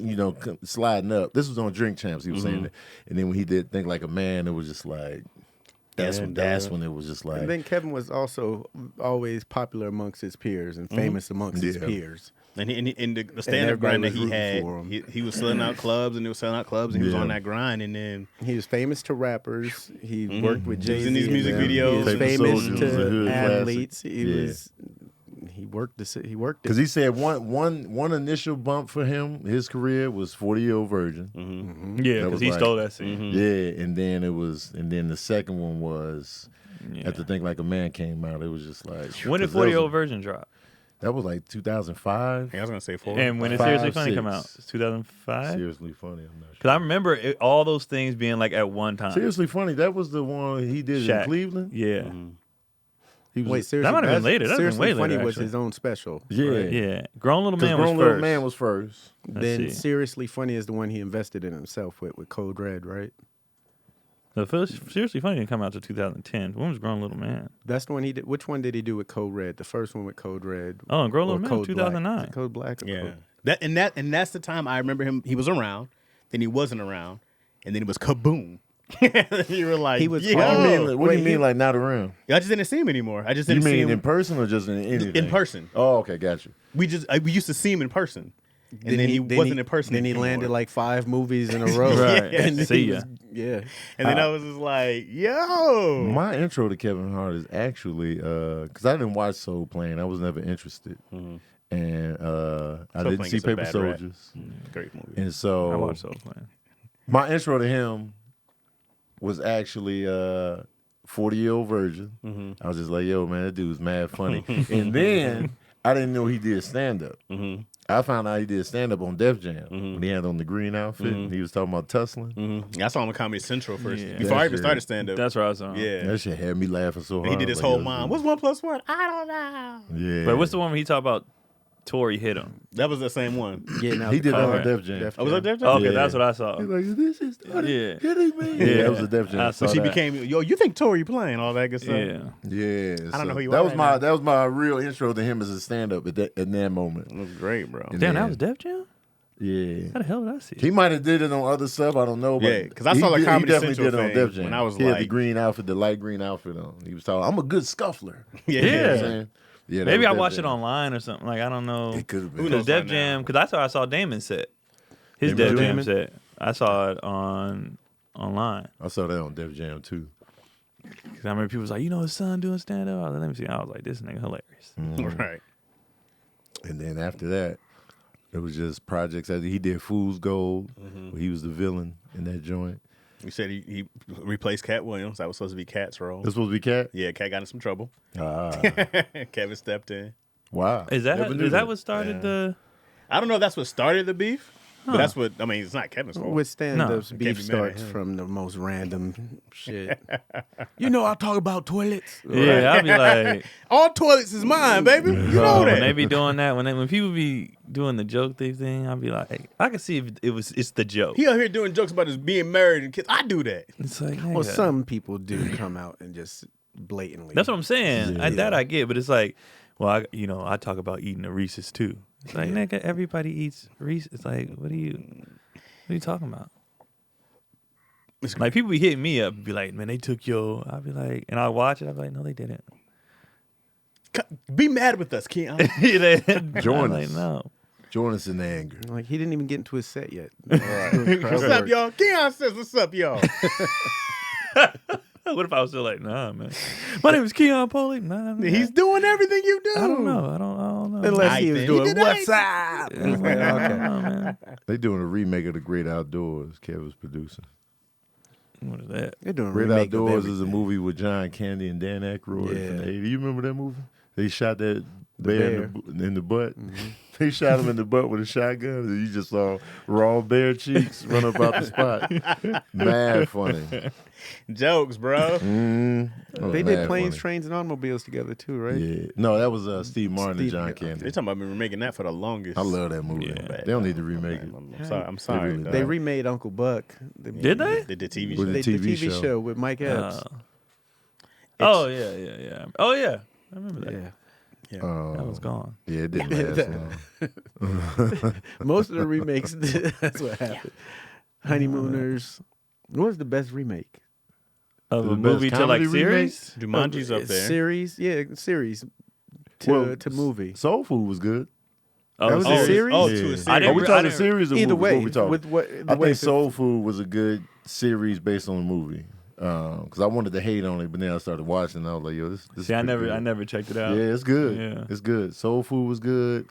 sliding up. This was on Drink Champs. He was saying that, and then when he did Think Like a Man, it was just like That's when it was just like. And then Kevin was also always popular amongst his peers and famous amongst his peers. And the stand-up grind that he had, he was selling out clubs, and he was selling out clubs, and he was on that grind, and then he was famous to rappers. He worked with Jay-Z in these music videos. He was Paper famous Soldiers, to a athletes. classic. He worked Because he said one initial bump for him, his career was 40-Year-Old Virgin. Yeah, That because was he like- stole that scene. Yeah, and then the second one was after Think Like a Man came out. It was just like When did 40-Year-Old Virgin drop? That was like 2005. I was gonna say 4. And when did 5, Seriously Funny come 6. out? 2005? Seriously Funny, I'm not Because sure. I remember all those things being like at one time. Seriously Funny, that was the one he did Shaq. in Cleveland. Yeah. He was, Wait, seriously, might have been later. That Seriously been way Funny later, was actually. his own special. yeah, right? Yeah. Grown Little Because Man was Grown first. Little Man was first. Then see. Seriously Funny is the one he invested in himself with Code Red, right? The first Seriously Funny didn't come out till 2010. When was Grown Little Man? That's the one he did. Which one did he do with Code Red? The first one with Code Red. Oh, and Grown or Little Man, Code 2009. Black. Is it Code Black. Or Yeah, Code? and that's the time I remember him. He was around, then he wasn't around, and then it was kaboom. You were like, He was- yeah. What do you What do you mean, like not around? I just didn't see him anymore. I just You didn't see mean him in person or just in anything? in person. Oh, okay, got you. We used to see him in person, and then he wasn't in person. Then he anymore. landed like 5 movies in a row. Right. And he See ya. was- yeah. and then I was just like, yo. My intro to Kevin Hart is actually because I didn't watch Soul Plane. I was never interested, and I Soul didn't Plane see gets a Paper bad rap. Soldiers, Great movie. and I so watched Soul Plane. my intro to him was actually 40-Year-Old Virgin. I was just like, yo, man, that dude's mad funny. And then I didn't know he did stand-up. I found out he did stand-up on Def Jam when he had on the green outfit. And he was talking about tussling. I saw him on Comedy Central first Yeah. before I That even shit. started stand up. That's where I saw him. Yeah. That shit had me laughing so hard. And he did his Like, whole yo, mom. this What's 1 + 1? I don't know. dude- Yeah. But what's the one where he talked about Tory hit him? That was the same one. Getting out He the did that car. on Def Jam. Def I was Jam. up there. Okay, Yeah. that's what I saw. He's like, this is Yeah. hitting me. Yeah, that was a Def Jam. I saw She that. became, yo, you think Tory playing all that good stuff? Yeah. Yeah, I don't know who you that are was right my now. that was my real intro to him as a stand up at that moment. It was great, bro. And Damn, then- that was Def Jam? Yeah, How the hell did I see? he might have did it on other stuff. I don't know. But Yeah, 'cause I he saw the did- Comedy he definitely Central did it on thing Def Jam. when I was he had the like- green outfit, the light green outfit on. He was talking. I'm a good scuffler. Yeah. You know what I'm Yeah. saying? Yeah, that Maybe was I Def watched Jam. it online or something. Like, I don't know. It could have Who been. knows? Because Def right now. Jam, because that's what I saw Damon set. His Damon Def Jam Damon? set. I saw it online. I saw that on Def Jam too. 'Cause I remember people was like, you know his son doing stand up? I was like, let me see. I was like, this nigga hilarious. Right. And then after that, it was just projects. He did Fool's Gold, where he was the villain in that joint. You said he replaced Cat Williams. That was supposed to be Cat's role. This supposed to be Cat. Yeah, Cat got in some trouble. Ah, Kevin stepped in. wow. Is that Never knew is that what started the? I don't know if that's what started the beef, but that's what, I mean, it's not Kevin's fault. With stand-ups, No, beef can't be mad at starts him. from the most random shit. You know, I talk about toilets. Yeah, I'd be like, All toilets is mine, baby. You know when that. they be doing that, when people be doing the joke thing, I'd be like, hey, I can see if it's the joke. He out here doing jokes about his being married and kids. I do that. It's like, Well, nigga. some people do come out and just blatantly. That's what I'm saying. Yeah. That I get, but it's like, well, I talk about eating a Reese's too. It's like, nigga, everybody eats Reese's. It's like, what are you talking about? Like, people be hitting me up and be like, man, they took your. I'll be like, and I watch it. I'll be like, no, they didn't. Be mad with us, Keon. Join I'm like, us. no. Join us in the anger. Like, he didn't even get into his set yet. What's up, y'all? Keon says, what's up, y'all? What if I was still like, nah, man. My name is Keon Poley. Nah, He's doing everything you do. I don't know. I don't know. Unless he Aight, was then. doing He did what's aight. up. I don't know, man. They doing a remake of The Great Outdoors. Kevin's producing. What is that? They're doing a Great remake of Outdoors is a everything. movie with John Candy and Dan Aykroyd from Yeah. the 80s. You remember that movie? They shot that bear bear. in the butt. They shot him in the butt with a shotgun, and you just saw raw bear cheeks run up out the spot. Mad funny. Jokes, bro. They did Planes, Trains, and Automobiles together too, right? Yeah. No, that was Steve Martin Steve- and John They Candy. talking about me remaking that for the longest. I love that movie. Yeah. They don't need to remake it. I'm sorry. I'm sorry. really dog. They remade Uncle Buck. Did they? They did TV With show. the The TV TV show. show with Mike Epps. Oh, yeah. Oh, yeah. I remember that. Yeah. That was gone. Yeah, it didn't last long. Most of the remakes, that's what happened. Honeymooners. What was the best remake? Of The a best movie to like comedy remake? series? Jumanji's up there. Series, series to movie. Soul Food was good. That was a series? Oh, Yeah. to a series. I Are didn't we re- talking didn't- series or Either movies? way, What we talking? with what the I way think Soul Food was a good series based on the movie. Because I wanted to hate on it, but then I started watching and I was like, yo, this is See, I pretty good. never checked it out. Yeah, it's good. Yeah. It's good. Soul Food was good.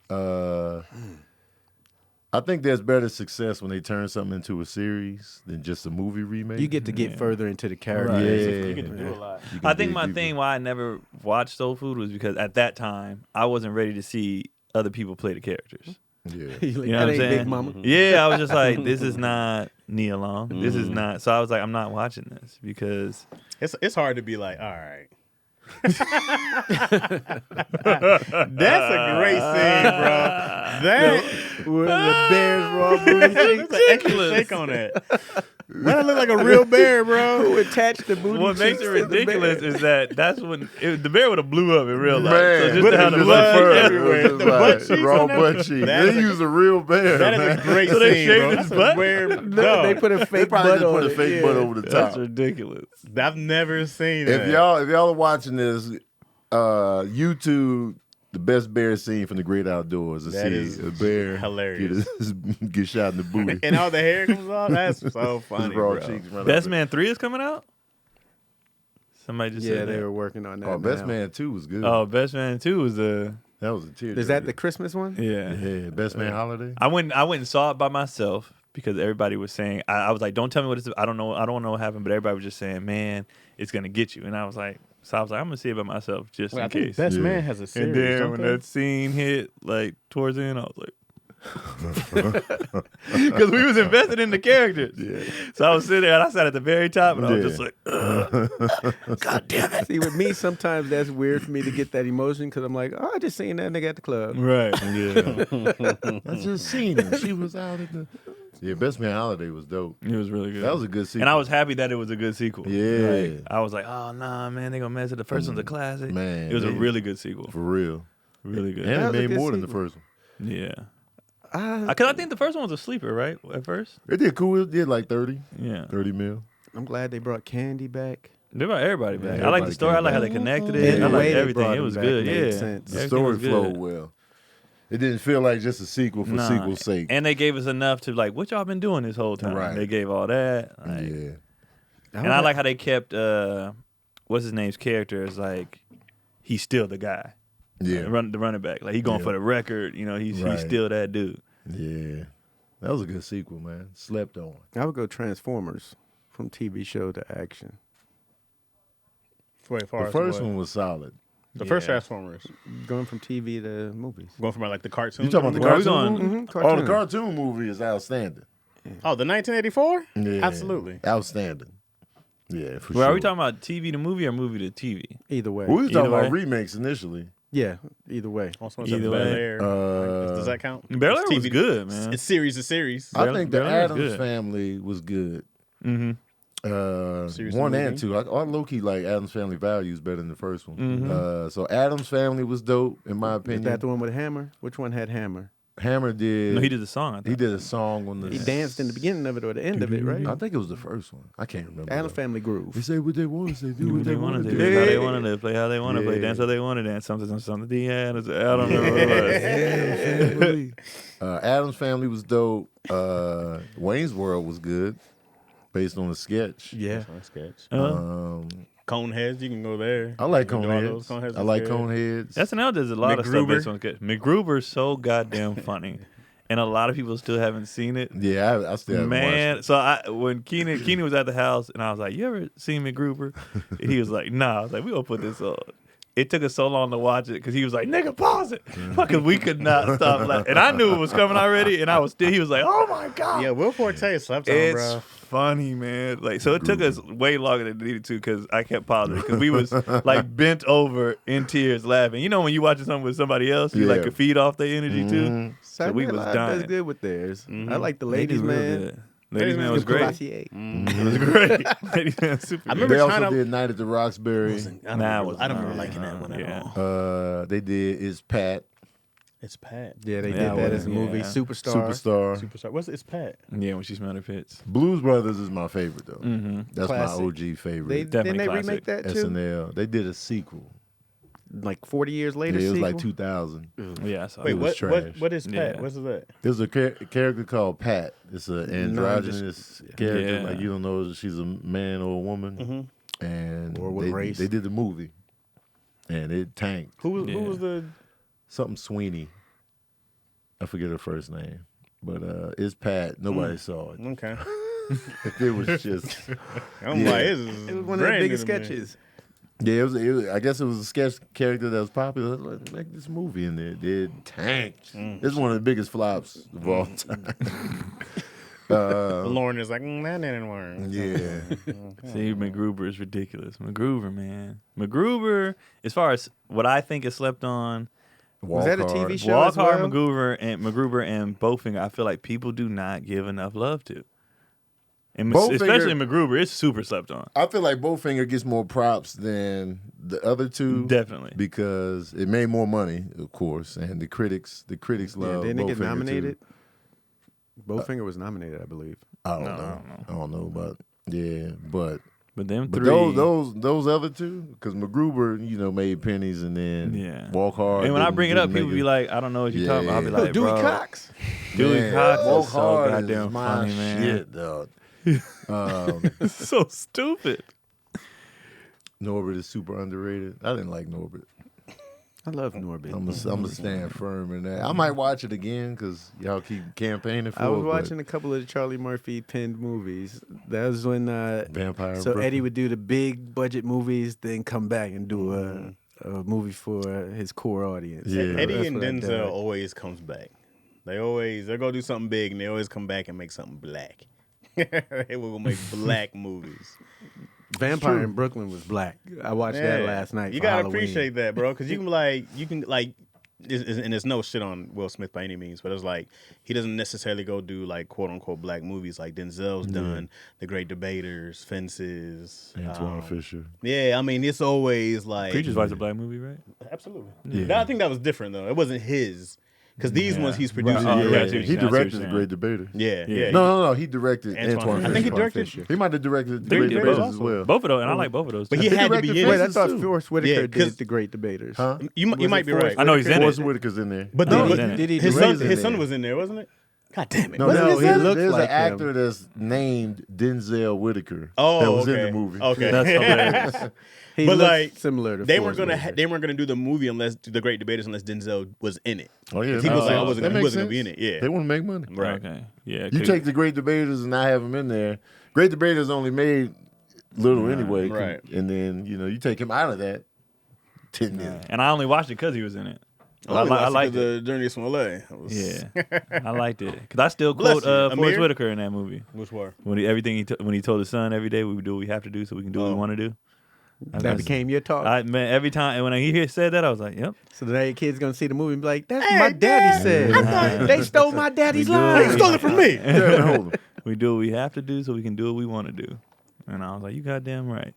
I think there's better success when they turn something into a series than just a movie remake. You get to get further into the characters. Yeah. You get to do a lot. You can I think dig my deeper. thing why I never watched Soul Food was because at that time I wasn't ready to see other people play the characters. Yeah. You're like, You know that what I'm ain't saying? Big Mama. Yeah, I was just like, this is not Nia Long. This is not. So I was like, I'm not watching this because It's hard to be like, all right. That's a great scene, bro. That With the Bears raw booty cheeks. There's an extra shake on that. That look like a real bear, bro. Who attached the booty what makes cheeks it to the ridiculous bear. is that that's when the bear would have blew up in real life. Man, so just but to have the the blood blood everywhere. It was The just butt like cheeks raw on that? butt cheeks. That They is a- used a real bear. That man. is a great So they scene, shaved bro. his That's butt? a weird. No, they put a They fake probably butt just on put a it. fake yeah. butt over the That's top. ridiculous. I've never seen that. If y'all are watching this, YouTube the best bear scene from The Great Outdoors. To That see is a bear hilarious. get shot in the booty. And all the hair comes off. That's so His funny, raw bro. cheeks run Best up. Man 3 is coming out? Somebody just Yeah, said they that. were working on that. Oh, Best now. Man 2 was good. Oh, Best Man 2 was the that was a tear. Is that the Christmas one? yeah. Yeah, Best Man Holiday. I went and saw it by myself because everybody was saying I was like, don't tell me what it's I don't know what happened, but everybody was just saying, man, it's gonna get you. And I was like, I'm gonna see it by myself just Well, I in think case. Best Yeah. Man has a series. And then don't when they? that scene hit, like towards the end, I was like, because we was invested in the characters. Yeah. So I was sitting there and I sat at the very top, and I was Yeah. just like, God damn it! See, with me, sometimes that's weird for me to get that emotion because I'm like, oh, I just seen that nigga at the club. Right. Yeah. I just seen her. She was out at the. Yeah, Best Man Holiday was dope. It was really good. That was a good sequel. And I was happy that it was a good sequel. Yeah. Like, I was like, oh nah, man, they gonna mess it. The first one's a classic. Man, it was a they- really good sequel. for real. Really good. And That it was a made good more than the sequel. first one. Yeah. I, Because I think the first one was a sleeper, right? At first. It did cool. It did like 30 Yeah. mil. I'm glad they brought Candy back. They brought everybody back. Yeah, I like the everybody story. I came like how back. they connected Yeah, it. the I way like they everything. brought It him was back good. made Yeah. sense. The Everything story was good. flowed well. It didn't feel like just a sequel for Nah. sequel's sake. And they gave us enough to like, what y'all been doing this whole time? Right. They gave all that. Like, Yeah. And I like how they kept what's his name's character is like he's still the guy. Yeah. The running back. Like he going Yeah. for the record, you know, he's Right. still that dude. Yeah. That was a good sequel, man. Slept on. I would go Transformers from TV show to action. Wait, far The as first what? one was solid. The first Yeah. Transformers. Going from TV to movies. Going from like the cartoon. You talking about the Where are we cartoon going? movie? Mhm, Oh, the cartoon. cartoon movie is outstanding. Oh, the 1984? Yeah. Absolutely. Outstanding. Yeah, for Well, sure. are we talking about TV to movie or movie to TV? Either way. We was talking Either about way. remakes initially. Yeah, either way. Also, Either Bel way. Air. Does that count? Bel Air It's was TV good, man. It's series to series. I Bel- think the Bel Air was Addams good. Family was good. Mm-hmm. Series One movie? and two. I low key like Adam's Family Values better than the first one. Mhm. So Adam's Family was dope in my Is opinion. that the one with Hammer? Which one had Hammer? Hammer did. No, he did the song. I He think. did a song on the. He danced in the beginning of it or the end of it, right? I think it was the first one. I can't remember. Adam's though. Family They Groove. say what they want to say, do What what they they want want to to do, do. how they want to play, how they want to play, Yeah. dance how they want to dance, something. I don't know what it was. Adam's Family was dope. Wayne's World was good, based on a sketch. Yeah. Sketch. Uh, Coneheads, you can go there. I like You can do all those. Coneheads. Coneheads I is like good. Coneheads. SNL does a lot of stuff MacGruber. based on sketch. MacGruber's so goddamn funny, and a lot of people still haven't seen it. Yeah, I still haven't Man, watched so when Keenan was at the house, and I was like, "You ever seen MacGruber?" And he was like, "Nah." I was like, "We gonna put this on." It took us so long to watch it because he was like, "Nigga, pause it," because we could not stop laughing. And I knew it was coming already, and I was still. He was like, "Oh my god." Yeah, Will Forte slept on, It's bro. funny, man. Like, so it took us way longer than it needed to because I kept pausing because we was like bent over in tears laughing. You know when you watching something with somebody else, you like Yeah. could feed off their energy too. So we Saturday was Night Live dying. does good with theirs. I like the They Ladies do real Man. good. Ladies Man was great. Cavassier. It was great. Ladies Man was super I good. remember They also trying to- did Night at the Roxbury. I don't Nah, it remember, was I don't not. remember liking that one at Yeah. all. They did Is Pat. It's Pat. Yeah, they Yeah, did that as a yeah. movie. Superstar. Superstar. What's It's Pat? Yeah, when she smelled her pits. Blues Brothers is my favorite though. Mm-hmm. That's Classic. my OG They favorite. Definitely didn't they classic. remake that too? SNL. They did a sequel. Like 40 years later. Yeah, it was sequel? like 2000. Yeah, I saw Wait, it. was trash. what is Pat? Yeah. What's that? There's a character called Pat. It's an androgynous character. Yeah. Like you don't know if she's a man or a woman. And Or what race. they did the movie, and it tanked. Who was the? Something Sweeney. I forget her first name, but it's Pat. Nobody saw it. Okay. It was just I'm Yeah. like, It was one of the biggest sketches. yeah. It was I guess it was a sketch character that was popular. Let's make this movie, and it tanked. It's one of the biggest flops of all time. Lauren is like, that didn't work. Yeah. See, MacGruber is ridiculous. MacGruber, man. MacGruber, as far as what I think is slept on, Was that a Walk TV Hard. show? Walk as Hard, well? MacGruber and Bowfinger, I feel like people do not give enough love to. And Bowfinger- especially MacGruber, it's super slept on. I feel like Bowfinger gets more props than the other two. Definitely. Because it made more money, of course, and the critics Yeah, love didn't it get Bowfinger, nominated? too. Bowfinger was nominated, I believe. I don't know. I don't know about but But but three, those other two, because MacGruber, made pennies, and then Yeah. Walk Hard. and when I didn't- bring it up, didn't people make be like, I don't know what you're talking about. I'll be Yeah. like, Dewey bro, Cox. Dewey Yeah, Cox Walk is so Hard goddamn is my funny, man. shit, dog. It's so stupid. Norbert is super underrated. I didn't like Norbert. I love Norbit. I'm gonna stand firm in that. I might watch it again because y'all keep campaigning for I was it, but watching a couple of the Charlie Murphy pinned movies. That was when Vampire. so Brooklyn. Eddie would do the big budget movies, then come back and do a movie for his core audience. Yeah. Eddie That's and what I Denzel did. always comes back. They're gonna do something big, and they always come back and make something black. They will make black movies. Vampire in Brooklyn was black. I watched that last night. You for gotta Halloween. appreciate that, bro, because you can and it's no shit on Will Smith by any means, but it's like he doesn't necessarily go do like quote unquote black movies like Denzel's done, The Great Debaters, Fences, Antoine Fisher. Yeah, I mean it's always like Preacher's Wife's a black movie, right? absolutely. Yeah. I think that was different though. It wasn't his because these ones he's producing. Right. Oh, directing. yeah, I see what He you're saying. directed The Great Debater. Yeah, Yeah. yeah. No, he directed Antoine Antoine Fisher. Fisher. I think he Antoine directed. He might have directed The They Great did Debaters both. as well. Both of those, and I like both of those. But too. he had to directed be in Wait, it. I Fences thought too. Forrest Whitaker Yeah, 'cause- did The Great Debaters. Huh? You Was might it be Forrest right. I know he's in Forrest it. Whitaker's in there. But No, then did he his direct son, it? his son was in there, wasn't it? God damn it! No, Wasn't no, his son? looked there's like an actor that's named Denzel Whitaker Oh, that was okay. in the movie. Okay, That's hilarious. He But, looks like, similar to they Forrest weren't Whitaker. they weren't gonna do the movie unless The Great Debaters unless Denzel was in it. Oh yeah, He was like, I Oh, wasn't, that he makes wasn't gonna be in sense. it. Yeah, They want to make money. right. Okay. Yeah. You 'cause- take The Great Debaters and I have him in there. Great Debaters only made little anyway, right. And then you take him out of that. 10 million. And I only watched it because he was in it. I I liked it. the Journey from LA. Yeah, I liked it because I still Bless quote you. Forrest Amir? Whitaker in that movie Which one? when he told his son every day we do what we have to do so we can do what we want to do. That became your talk. Man, every time and when he said that I was like, yep. So now your kid's gonna see the movie and be like, "That's Hey, what my daddy Dad, said. They stole my daddy's We do. line. They stole it from me. Yeah, hold on. We do what we have to do so we can do what we want to do. And I was like, you goddamn right.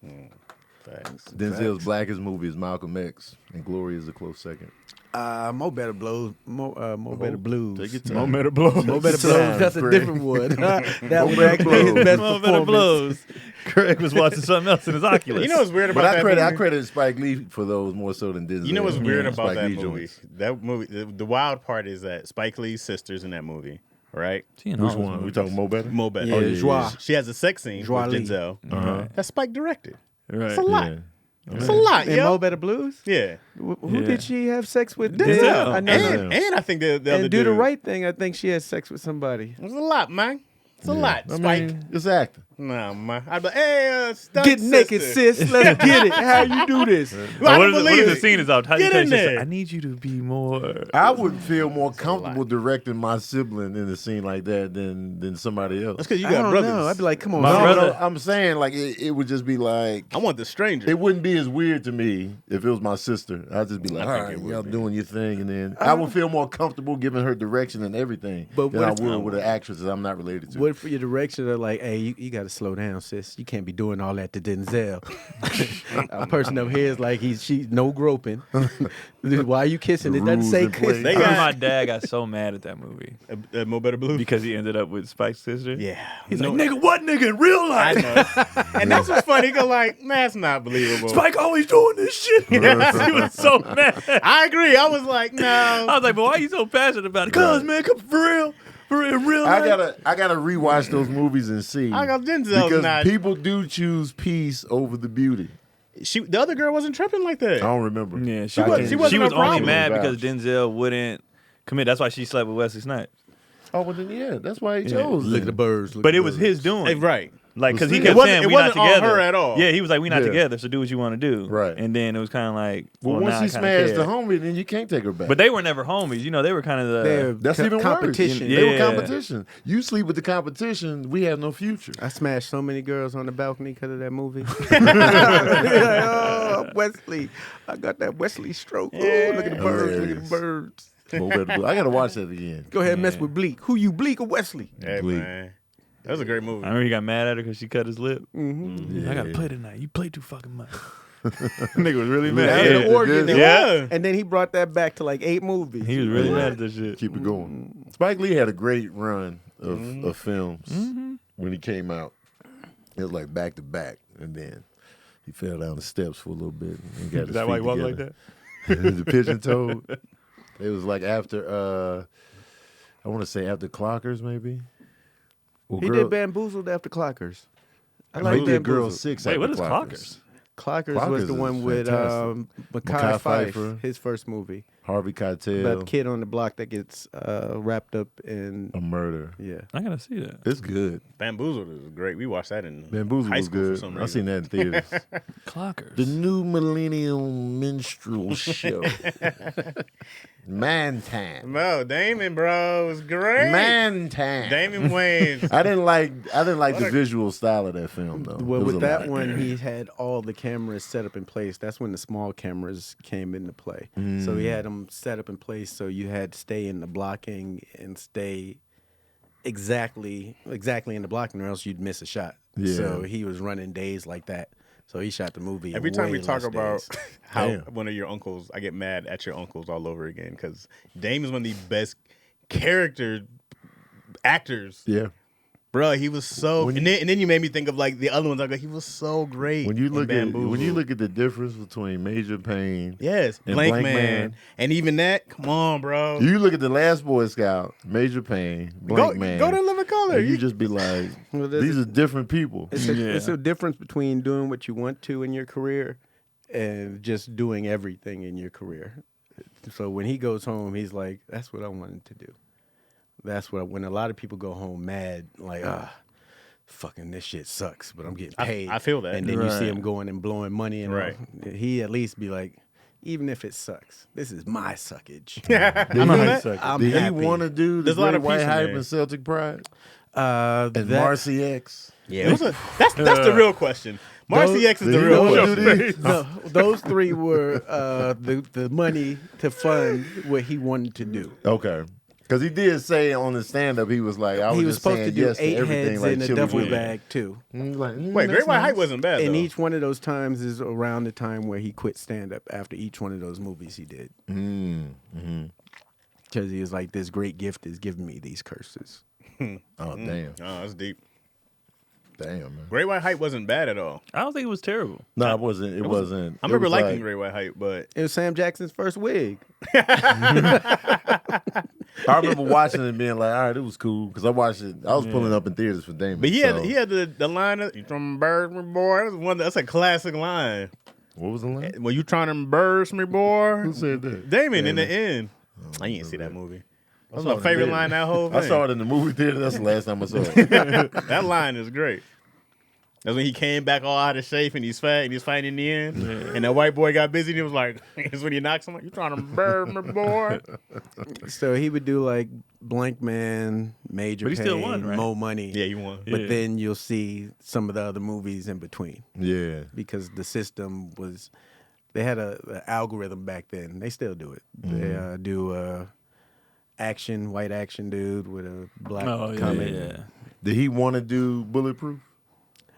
Thanks. Denzel's blackest movie is Malcolm X, and Glory is a close second. Mo Better Blues. Mo Better Blues. Take your time. No matter blows. Mo Better Time, Blues. That's a Craig. different one. That was Better actually his Blues. best No better performance. blows. Craig was watching something else in his Oculus. You know what's weird about But that I movie? credit Spike Lee for those more so than Denzel. You know what's weird Yeah, about Spike that Lee movie? joints. That movie. The wild part is that Spike Lee's sister's in that movie, right? Which one? We talking Mo Better? Mo Better. Yeah, Joie. She has a sex scene Joie with Lee. Denzel. Uh-huh. That Spike directed. Right. It's a lot. Yeah. It's a lot, And yo. Mo Better Blues. Yeah. Who Yeah. did she have sex with? Denzel. I know And, that. and I think the other And do the dude. right thing. I think she had sex with somebody. It's a lot, man. It's a lot. I Spike. mean, it's acting. Nah, man. I'd be like, hey, stunt Get naked, sister. sis. Let's get it. How you do this? Well, I What don't is, what believe is the it. scene is out? How do you Get tell in your sister, there. I need you to be more. I would feel more comfortable directing my sibling in a scene like that than somebody else. That's because you I got don't brothers. know. I'd be like, come on, My son. brother- No, I'm saying like it would just be like I want the stranger. it wouldn't be as weird to me if it was my sister. I'd just be like, I all think right, it would y'all be. doing your thing, and then I would feel more comfortable giving her direction and everything But than what I if- would with an actress that I'm not related to. What for your direction? They're like, hey, you got got to slow down, sis. You can't be doing all that to Denzel. A person up here is like, she no groping. Why are you kissing? It doesn't Rules say in place. kiss. They I remember got- my dad got so mad at that movie Mo Better Blue. because he ended up with Spike's sister. Yeah. He's No- like, nigga, what nigga in real I life? know. And that's what's funny, because like, that's not believable. Spike always doing this shit. He was so mad. I agree. I was like, no. I was like, but why are you so passionate about it? Cause man, come for real. For real I life. gotta rewatch those movies and see. I got Denzel's because not. people do choose peace over the beauty. The other girl wasn't tripping like that. I don't remember. Yeah, She wasn't she a was only problem. mad because Denzel wouldn't commit. That's why she slept with Wesley Snipes. Oh, well then yeah, that's why he Yeah. chose. Look at the birds. But it was his doing. Hey, right. Like, because he It kept wasn't- saying, it we not wasn't on together. her at all. Yeah, he was like, we not Yeah. together, so do what you want to do. Right. And then it was kind of like, Well, well, once now he I kinda smashed care. the homie, then you can't take her back. But they were never homies. You know, they were kind of the. that's even competition. worse. They were Yeah. competition. You sleep with the competition, we have no future. I smashed so many girls on the balcony because of that movie. Like, oh, Wesley. I got that Wesley stroke. Oh, look at the birds. Look at the birds. Mo Better Blue. I gotta watch that again. Go ahead and mess with Bleak. Who you, Bleak or Wesley? Hey, Bleak. man. That was a great movie. I remember he got mad at her because she cut his lip. Mm-hmm. I got to play tonight. You play too fucking much. Nigga was really Yeah, mad. Out of the organ. yeah. Yeah. And then he brought that back to like 8 movies. He was really mad at this shit. Keep it going. Spike Lee had a great run of films when he came out. It was like back to back, and then he fell down the steps for a little bit. And got his Is that why he feet walked like together. that? The pigeon toed. It was like after I want to say after Clockers maybe. Well, He did Bamboozled after Clockers. I he like did Girl Bamboozled. 6 Wait, after what is Clockers? Clockers Clockers was the is one with fantastic. Mekhi Phife, Pfeiffer. his first movie. Harvey About the Keitel, kid on the block that gets wrapped up in, a murder. yeah. I got to see that. It's good. Bamboozled is great. We watched that in Bamboozled high was school for good. some I seen reason. that in theaters. Clockers. The new millennium minstrel show. Man Time. No, Damon, bro, was great. Man Time. Damon Wayans. I didn't like the visual style of that film though. Well, It was with a that lot. one, he had all the cameras set up in place. That's when the small cameras came into play. So he had them set up in place, so you had to stay in the blocking and stay exactly in the blocking, or else you'd miss a shot. Yeah. So he was running days like that. So he shot the movie. in Every time we way talk less about days. how Damn. one of your uncles, I get mad at your uncles all over again, because Dame is one of the best character actors. Yeah. Bro, he was so. When And then you made me think of like the other ones. I go, he was so great. When you in look at Bamboozled. the difference between Major Payne, Yes, and Blank, Blank Man. Man. And even that, come on, bro. you look at the Last Boy Scout, Major Payne, Blank Man. Go to Live in Color. and you just be like, Well, there's these are different people. It's a difference between doing what you want to in your career and just doing everything in your career. So when he goes home, he's like, that's what I wanted to do. That's what, when a lot of people go home mad, like, fucking this shit sucks, but I'm getting paid. I feel that. And then you see Right. him going and blowing money. And Right. he at least be like, even if it sucks, this is my suckage. I know that. I'm Did happy. he want to do the There's a lot Great of White peace in Hype there. and Celtic Pride And and Marcy X? Yeah, that's the real question. Marcy X is the Did he real want to question. do these? No, those 3 were the money to fund what he wanted to do. Okay. Because he did say on the stand-up, he was like, I was He was just supposed saying to do yes 8 everything heads like in a Chili duffel Willy. bag too. And he's like, Wait, that's Great White nice. Hype wasn't bad, And though. each one of those times is around the time where he quit stand up after each one of those movies he did. Because he was like, this great gift is giving me these curses. Oh, damn. Oh, that's deep. Damn, man. Great White Hype wasn't bad at all. I don't think it was terrible. No, it wasn't. It wasn't. I It remember was liking like- Great White Hype, but It was Sam Jackson's first wig. I remember watching it and being like, all right, it was cool. Because I watched it. I was pulling up in theaters for Damon. he so- had the line of, "You trying to embarrass me, boy." That's a classic line. What was the line? When you trying to embarrass me, boy. Who said that? Damon in the end. I didn't see that movie. That's saw my it in favorite theaters. line in that whole thing. I saw it in the movie theater. That's the last time I saw it. That line is great. That's when he came back all out of shape and he's fat and he's fighting in the end. And that white boy got busy and he was like, it's when he knocks him like, you trying to burn me, boy? So he would do like Blank Man, Major But he Payne, still won, right? Mo Money. Yeah, you won. But Yeah. then you'll see some of the other movies in between. Yeah. Because the system was, they had a algorithm back then. They still do it. They do white action dude with a black comment. yeah. Did he want to do Bulletproof?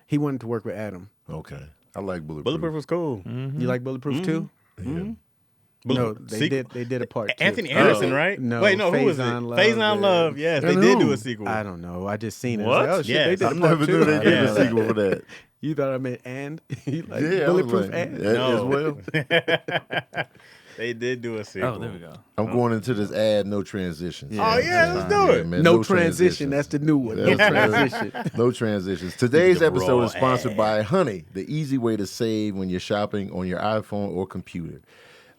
He wanted to work with Adam. Okay. I like Bulletproof. Bulletproof was cool. You like Bulletproof too? Yeah. No, they did. They did a part 2. Anthony Anderson, Oh. right? No, Wait, no, who was it? Faison Love, Faison yeah. Love. Yes, they And did do who? a sequel. I don't know. I just seen it. What? I was like, oh shit, Yes. they did I a never part knew 2. they did Yeah. a sequel for that. You thought I meant and? You like Yeah, I was Bulletproof like, and? that No. as well. They did do a sequel. Oh, there we go. I'm going into this ad, no transitions. Oh, yeah, let's do it. man, No transition. That's the new one. No That's- transition. No transitions. Today's The episode raw is sponsored ad. by Honey, the easy way to save when you're shopping on your iPhone or computer.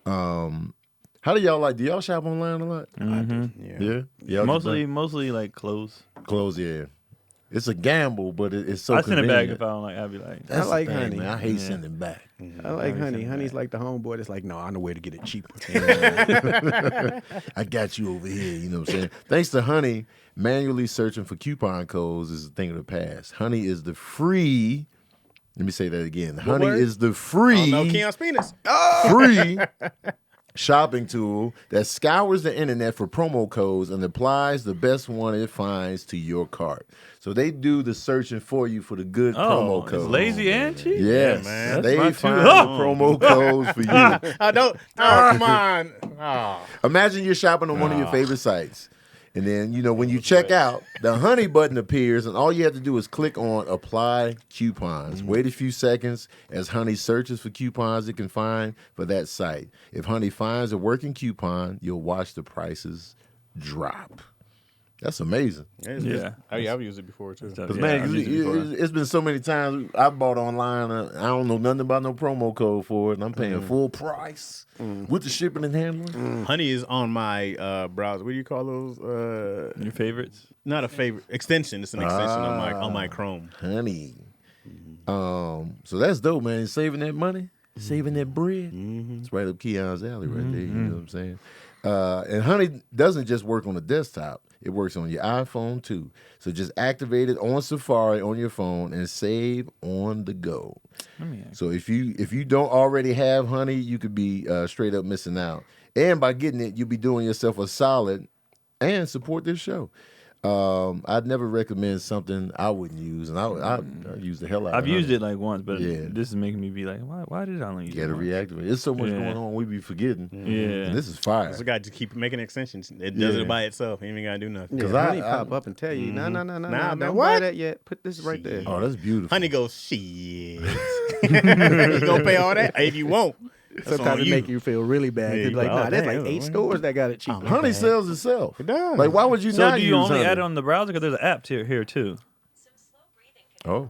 How do y'all do y'all shop online a lot? Yeah. Y'all Mostly like clothes. clothes, yeah. It's a gamble, but it's so I send it back convenient. if I don't like. I'd be like, That's the like thing, Honey. man. I hate Yeah. sending back. I like Honey. Honey's like the homeboy that's like, no, I know where to get it cheaper. I got you over here. You know what I'm saying? Thanks to Honey, manually searching for coupon codes is a thing of the past. Honey is the free. Let me say that again. Honey word? is the free. Oh, no, Keon's penis. free shopping tool that scours the internet for promo codes and applies the best one it finds to your cart. So they do the searching for you for the good promo it's codes. lazy and cheap. Yes, man. they That's my find two- the promo codes for you. I don't. Oh, come on. Oh. Imagine you're shopping on one of your favorite sites. And then, when you check out, the Honey button appears, and all you have to do is click on Apply Coupons. Wait a few seconds as Honey searches for coupons it can find for that site. If Honey finds a working coupon, you'll watch the prices drop. That's amazing. Yeah. Oh, yeah, I've used it before, too. Because, Yeah, man, I've used it before. it's been so many times I bought online. I don't know nothing about no promo code for it, and I'm paying full price with the shipping and handling. Honey is on my browser. What do you call those? Your favorites? Not a favorite extension. It's an extension on my Chrome. Honey. So that's dope, man. Saving that money, saving that bread. It's right up Keon's alley right there. You know what I'm saying? And Honey doesn't just work on the desktop. It works on your iPhone too. So just activate it on Safari on your phone and save on the go. So if you don't already have Honey, you could be straight up missing out. And by getting it, you'll be doing yourself a solid and support this show. I'd never recommend something I wouldn't use, and I use the hell out of it. I've used it like once, but Yeah. this is making me be like, why did I only use You it gotta once? reactivate. There's so much Yeah. going on, we be forgetting. Yeah. And this is fire. So guy just keep making extensions. It does Yeah. it by itself. You ain't even gotta do nothing. Yeah, 'Cause Honey I- pop up and tell you, no, Nah, don't man, buy what? that yet. Put this right there. Oh, that's beautiful. Honey goes, shit. You gonna pay all that? If you won't, that's Sometimes on it you. make you feel really bad. Yeah, You'd be you like, like, nah, oh, there's damn, like 8 man. stores that got it cheaper. Honey sells itself. It does. Like, why would you So not do you use only Honey? add it on the browser? Because there's an app here too. Oh.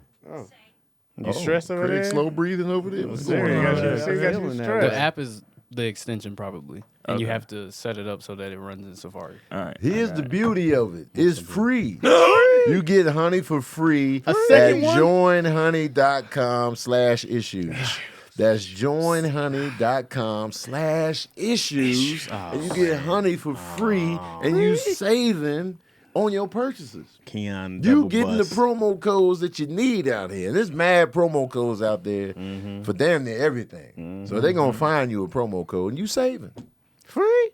You stress over Craig there? slow breathing over there. What's There going you on? go. there? So you got you feeling that. stressed. The app is the extension probably, and you Okay. have to set it up so that it runs in Safari. All right. Here's the beauty of it. It's free. You get Honey for free at second one? joinhoney.com/issues. That's joinhoney.com/issues. And you get Honey for free and you saving on your purchases. Keon, You double getting the bust. promo codes that you need out here. There's mad promo codes out there for damn near everything. So they're going to find you a promo code and you saving. Free.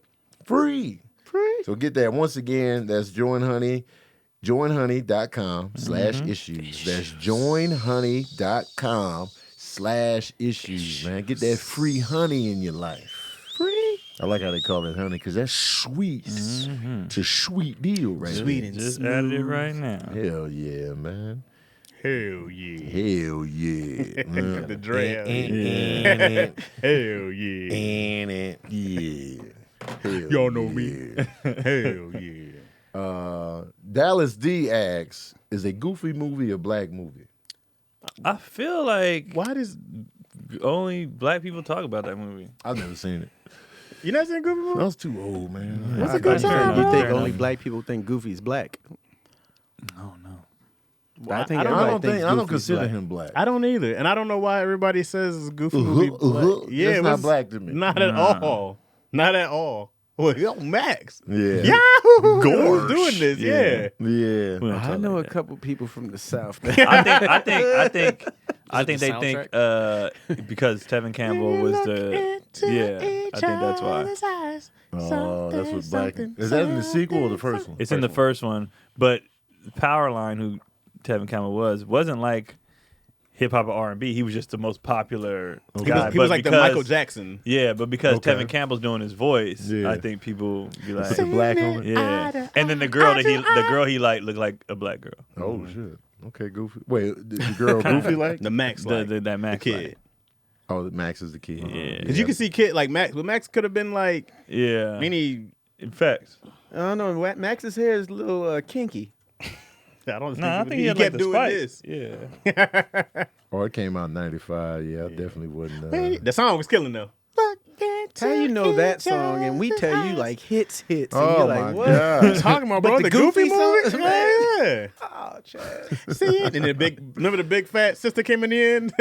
So get that. Once again, that's joinhoney.com/issues. That's joinhoney.com/issues, man. Get that free honey in your life. Free. I like how they call it honey because that's sweet. It's a sweet deal, right? Sweet and Just added it right now. Hell yeah, man. Hell yeah. Hell yeah. Man. The dread. Hell yeah. Yeah. Hell Y'all know yeah. me. Hell yeah. Dallas D asks, is a Goofy movie a black movie? I feel like Why does only black people talk about that movie. I've never seen it. you not seen Goofy I movie? was too old, man. What's a good time, You bro? think only black people think Goofy's black? Oh no. I think I don't- I everybody don't thinks think I don't Goofy's consider black. him black. I don't either, and I don't know why everybody says it's a Goofy movie. Black. Yeah, That's it not was black to me. Not at all. Not at all. Well, yo, Max. Yeah. Yahoo! Who's doing this? Yeah. Yeah. We don't I talk know like a that. couple people from the South. I think it they the think because Tevin Campbell was the I think that's why. Oh, that's what black. Is that in the sequel or the first one? It's in the first one, but Powerline, who Tevin Campbell wasn't like hip hop or R&B. He was just the most popular He guy. was, he was But like the because- Michael Jackson. Yeah, but because Okay. Tevin Campbell's doing his voice, Yeah. I think people be like, Put the black on it. yeah. And then the girl he liked looked like a black girl. Oh shit. Okay, Goofy. Wait, the girl Goofy like? The Max, The, like, the, that Max the kid. like. Oh, Max is the kid. Yeah. Because you can see kid like Max, but Max could have been like Yeah. any. In fact, I don't know. Max's hair is a little kinky. I don't no, I think think he had kept like the doing spike. this. Yeah. Oh, it came out in '95. Yeah, I definitely wouldn't. The song was killing though. How you know that song and we tell you like hits and Oh you're my like, what? god. Talking about But bro, the the Goofy Goofy movie. song- Yeah. Oh, Chaz. See it? And remember the big fat sister came in the end?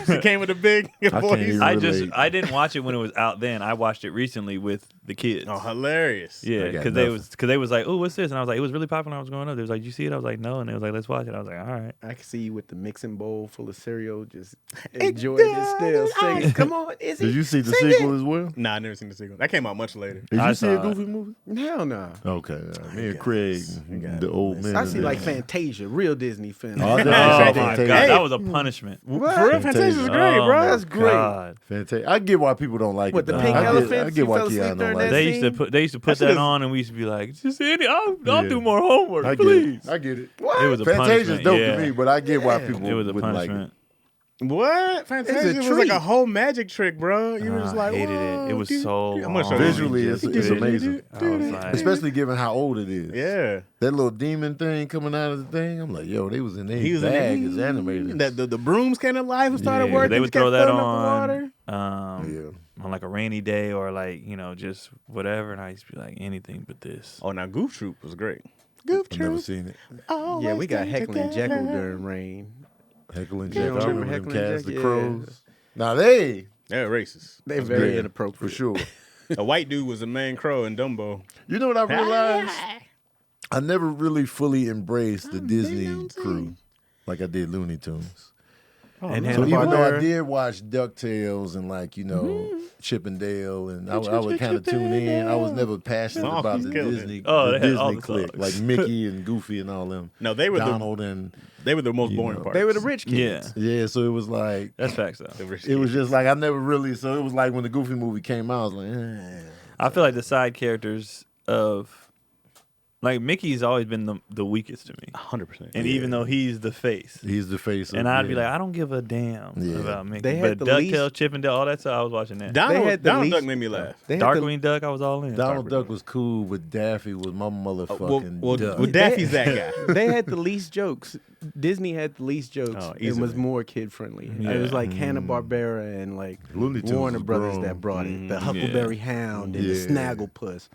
She came with a big can't voice. even- Relate. I didn't watch it when it was out then. I watched it recently with the kids. Oh, hilarious. Yeah, I got because they was like, oh, what's this? And I was like, it was really popular when I was growing up. They was like, you see it? I was like, no. And they was like, let's watch it. I was like, all right. I can see you with the mixing bowl full of cereal, just enjoying it still, singing. Come on, Izzy. Did you see the sing sequel it. as well? Nah, I never seen the sequel. That came out much later. Did I you see a saw it. Goofy movie? Hell no. Okay, me and Craig, the old man. I see like Fantasia, real Disney film. Oh, I Oh definitely my saw god, Fantasia. that was a punishment. What? For real, Fantasia's Fantasia. great, bro. That's great. God. Fantastic. I get why people don't like What, it. the though. pink I elephants? I You get why fell asleep Keon don't during like that it. They used to put that on, and we used to be like, just Andy, I'll Yeah. do more homework, I get please. it. I get it. What? It was a Fantasia's punishment. dope yeah. to me, but I get why people It was a wouldn't like punishment. it. What? Fantasia was like treat. a whole magic trick, bro. You were just like, I hated it. It was so I'm gonna show long. you. Visually, it's amazing. I was like, Especially given how old it is. Yeah. That little demon thing coming out of the thing, I'm like, yo, they was in their He was in bag there. as animators. That the brooms came to life and started Yeah, working. they would just kept throw that filling up the on, water. on like a rainy day or like just whatever, and I used to be like anything but this. Oh, now Goof Troop was great. Goof I've never Troop. seen it. Yeah, we got Heckle and Jekyll during rain. Heckle and You Jekyll. don't I remember remember them Heckle and cats, the Jekyll? Yeah. crows. Now they, They're racist. They very yeah, inappropriate. for sure. A white dude was the main crow in Dumbo. You know what I realized? I never really fully embraced the Disney crew like I did Looney Tunes. And So even though I Hanna-Barbera. did watch DuckTales and like, Chip and Dale, and I would kind of tune in, I was never passionate Songs about the killed it. Disney, Oh, the they had all Disney the clique, songs. like Mickey and Goofy and all them. No, they were Donald and they were the most You boring know. part. They were the rich kids. Yeah, yeah, so it was like that's facts though. it was just like I never really. So it was like when the Goofy movie came out, I was like, I feel like the side characters of like Mickey's always been the weakest to me, 100%. and even though he's the face, he's the face. and of, I'd be yeah. like, I don't give a damn Yeah. about Mickey. They had But the DuckTales, least- Chip and Dale, all that stuff, I was watching that. Donald, They had the Donald least- Duck made me laugh. They had the- Darkwing Duck, I was all in. Donald Duck was cool, but Daffy was my motherfucking duck. Well, Daffy's that guy. They had the least jokes. Disney had the least jokes. Oh, it was easily. more kid friendly. Yeah. It was like Hanna-Barbera and like Looney Tunes Warner was Brothers grown. that brought it. The Huckleberry Hound and the Yeah. Snagglepuss,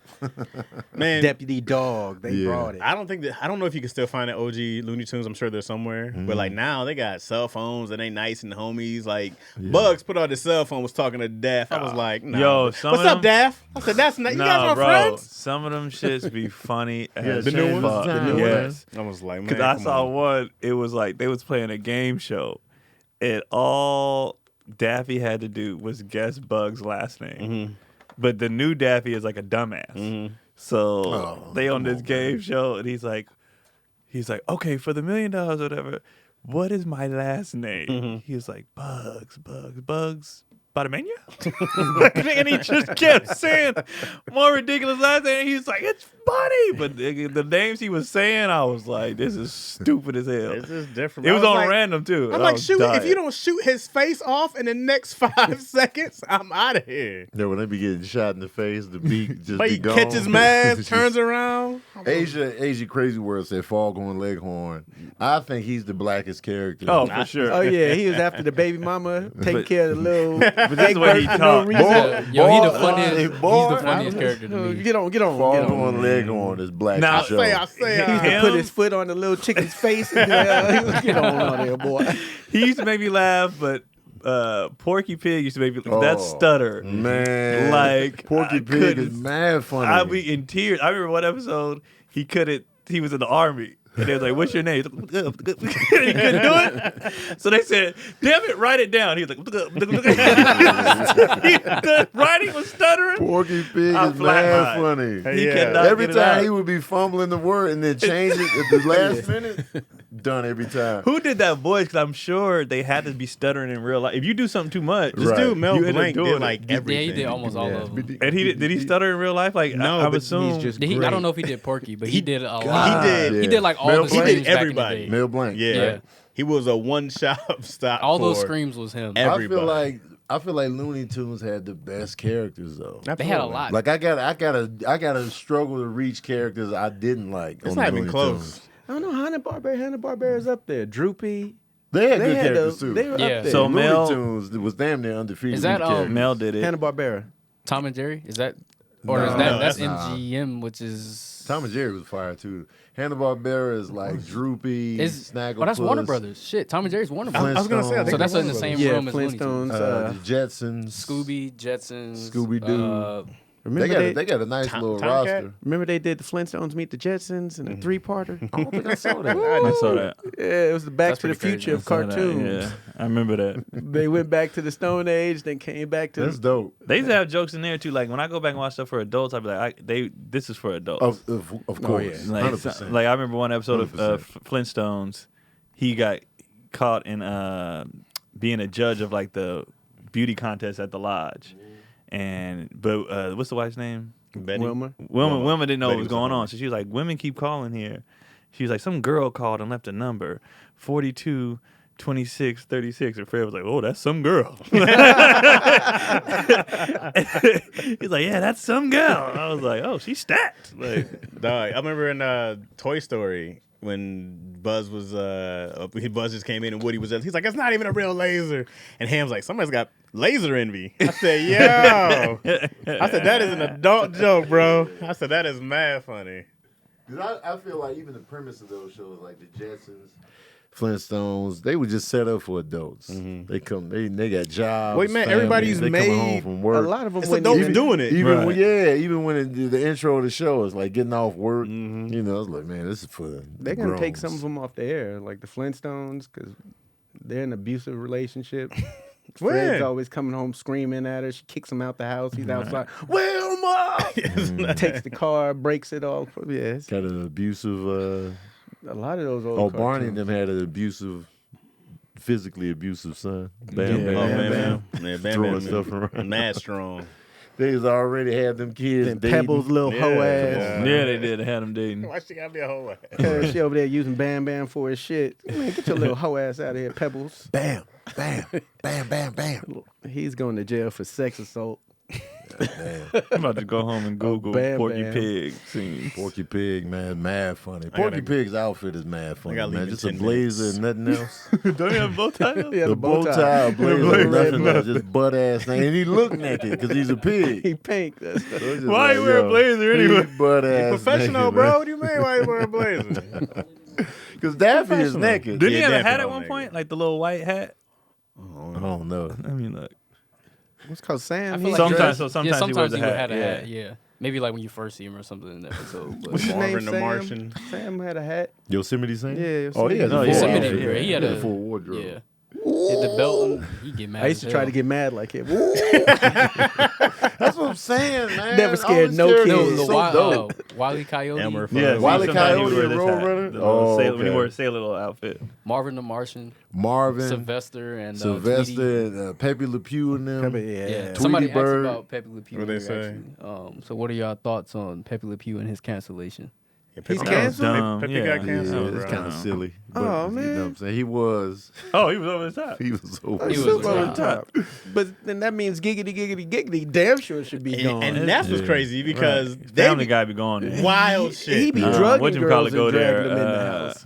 Man, Deputy Dog. They Yeah. brought it. I don't know if you can still find that OG Looney Tunes. I'm sure they're somewhere. But like now they got cell phones and they nice and homies. Like Bugs put out his cell phone, was talking to Daff. I was like, nah. Yo, some What's of up, them- Daff? I said, that's not, you guys Nah, are bro, friends? some of them shits be funny as the new ones? fuck. The new Yes. I was like, man, Because I come saw on. one, it was like they was playing a game show, and all Daffy had to do was guess Bug's last name. But the new Daffy is like a dumbass. So they on this game show, and he's like, okay, for the $1 million or whatever, what is my last name? He was like, Bugs. Badamania? And he just kept saying more ridiculous last name. And he was like, it's funny. But the names he was saying, I was like, this is stupid as hell. It's just different. It was I on like, random too. I'm I like, was shoot, if dying. you don't shoot his face off in the next 5 seconds, I'm out of here. Yeah, when they be getting shot in the face, the beat just But be he gone. catches mask, It's turns just- around. Asia Crazy World said Foghorn Leghorn. I think he's the blackest character. Oh, for sure. Oh yeah, he was after the baby mama, taking But- care of the little. But this is the way he for no talked. reason. Yo, he the Boy, funniest. He's boy, the funniest character to me. Get on. Foghorn Leghorn is black. Now, for sure. I say, He used to Him? put his foot on the little chicken's face and he was, get on there, boy. He used to make me laugh, but Porky Pig used to make me that Oh, stutter. Man, Like, Porky I Pig is couldn't- mad funny. I'd be in tears. I remember one episode he was in the army And they was like, "What's your name?" He couldn't do it. So they said, "Damn it, write it down." He was like, the writing was stuttering. Porky Pig I is mad flatlined. funny. He Yeah. could not Every get it time out. he would be fumbling the word and then change it at the last minute, done every time. Who did that voice? Because I'm sure they had to be stuttering in real life. If you do something too much, This Right. dude Mel You end up Blanc doing did it. like Yeah, everything. he did almost all of them. and did he stutter in real life? Like No, I but would assume he's just I great. don't know if he did Porky, but he did a He lot. did. He did like all Mel the Blanc. screams He did back in the everybody. day. Mel Blanc. Yeah. Yeah. He was a one-shot stop. All those for screams was him. everybody. I feel like Looney Tunes had the best characters though. They had a Absolutely. lot. Like I gotta struggle to reach characters I didn't like. It's on not the even Looney close. Tunes. I don't know. Hanna-Barbera's up there. Droopy. They had They good had characters those. too. They were Yeah. up there. So Looney Mel- Tunes was damn near undefeated. Is that, with characters. Mel did it. Hanna-Barbera. Tom and Jerry? Is that or No, is no, that's that's- MGM, which is Tom and Jerry was fire too. Hanna-Barbera is like Droopy, Snagglepuss. Oh, that's Warner Brothers. Shit, Tom and Jerry's Warner I Brothers. was gonna say. I think So that's it in the was same Yeah, room as Looney Flintstones. Tunes. The Jetsons. Scooby, Jetsons, Scooby-Doo. Remember They got a nice little Tomcat? roster. Remember they did the Flintstones meet the Jetsons in a three-parter? I don't think I saw that. I saw that. Yeah, it was the Back That's to the pretty Future crazy. of I saw that, cartoons. Yeah, I remember that. They went back to the Stone Age, then came back to That's dope. They used to have jokes in there too. Like when I go back and watch stuff for adults, I'd be like, this is for adults. Of course, yeah. Like, 100%. like I remember one episode of 100%. Flintstones. He got caught in being a judge of like the beauty contest at the lodge, but what's the wife's name? Betty. Wilma. Wilma didn't know Betty what was was going on on, so she was like, "Women keep calling here." She was like, "Some girl called and left a number, 42 26 36." And Fred was like, "Oh, that's some girl." He's like, "Yeah, that's some girl." I was like, "Oh, she's stacked." Like, Dog, I remember in Toy Story when Buzz was Buzz just came in and Woody was he's like, "It's not even a real laser," and Ham's like, "Somebody's got laser envy." I said, "Yo," I said, "That is an adult joke, bro." I said, "That is mad funny." Because I feel like even the premise of those shows, like the Jetsons, Flintstones, they were just set up for adults. They got jobs. Wait, man, families, everybody's they coming home made from A work. lot of them It's wouldn't adults even doing it. Even Right. even when the intro of the show is like getting off work, you know, it's like, man, this is for They're gonna take some grown. of them off the air, like the Flintstones, because they're in an abusive relationship. Fred's When? always coming home screaming at her. She kicks him out the house. He's outside. Wilma! Takes the car, breaks it all. Yes, Got an abusive. a lot of those old. Oh, Barney and cartoons. them had an physically abusive son. Yeah. Bam, Oh, bam, bam. Man, Bam Throwing Bam, stuff around. mad strong. They was already had them kids. Then dating. Pebbles, little Yeah. hoe ass. yeah, they did. They had him dating. Why she gotta be a hoe? She over there using Bam Bam for his shit. Man, get your little hoe ass out of here, Pebbles. Bam, bam, bam, bam, bam. He's going to jail for sex assault. I'm about to go home and Google Bam Porky Bam. Pig scenes. Porky Pig, man, mad funny. Porky Pig's outfit is mad funny, gotta leave man. in Just a 10 blazer minutes. and nothing else. Don't you have a bow tie? Yeah, The bow tie, a blazer, Red nothing nut. else. Just butt ass thing. And he look naked because he's a pig. He pink. So it's just Why you wear a yo, blazer anyway? he butt ass Professional, naked, bro. What do you mean? Why you wearing a blazer? Because Daffy is Professional. naked. Didn't he Yeah, have a hat definitely at one nigga. point? Like the little white hat? I don't know. I mean, look. What's called Sam? I He feel like Sometimes, dress- so sometimes he wears a would hat. had a Yeah. hat. Yeah, maybe like when you first see him or something in the episode. But What's his Marvin name? the Sam? Martian. Sam had a hat. Yosemite Sam? Yeah, Oh, he Yosemite. had No, a full Yosemite, outfit. yeah, he had a- full wardrobe. yeah, hit the belt. And he get mad. I used to as try hell. to get mad like him. That's what I'm saying, man. Never scared Always no scared kids. of No, the so dope. Wile E. Coyote, Elmer Yeah, Fudd. Wile E. sometimes he Coyote would wear and this Road hat, Runner? the little Oh, sailor, when he okay. wore a sailor little outfit. Marvin the Martian, Marvin, Sylvester, and Sylvester, Tweety. and Pepe Le Pew and them. Yeah. Yeah, Tweety somebody asked Bird. about Pepe Le Pew. What'd they here, say? actually. So, what are your thoughts on Pepe Le Pew and his cancellation? Yeah, He's Pepe- canceled? Dumb. Pepe Yeah. got Yeah, canceled. it's bro. kind of silly. But, Oh, You know man. what I'm saying? He was Oh, he was over the top. over. He was Super over over the the top. But then that means giggity, giggity, giggity. Damn sure should be gone. And that's what's Yeah. crazy because they Family Guy be going there. wild shit. he be bro. drugging girls go and there? dragging them in the house.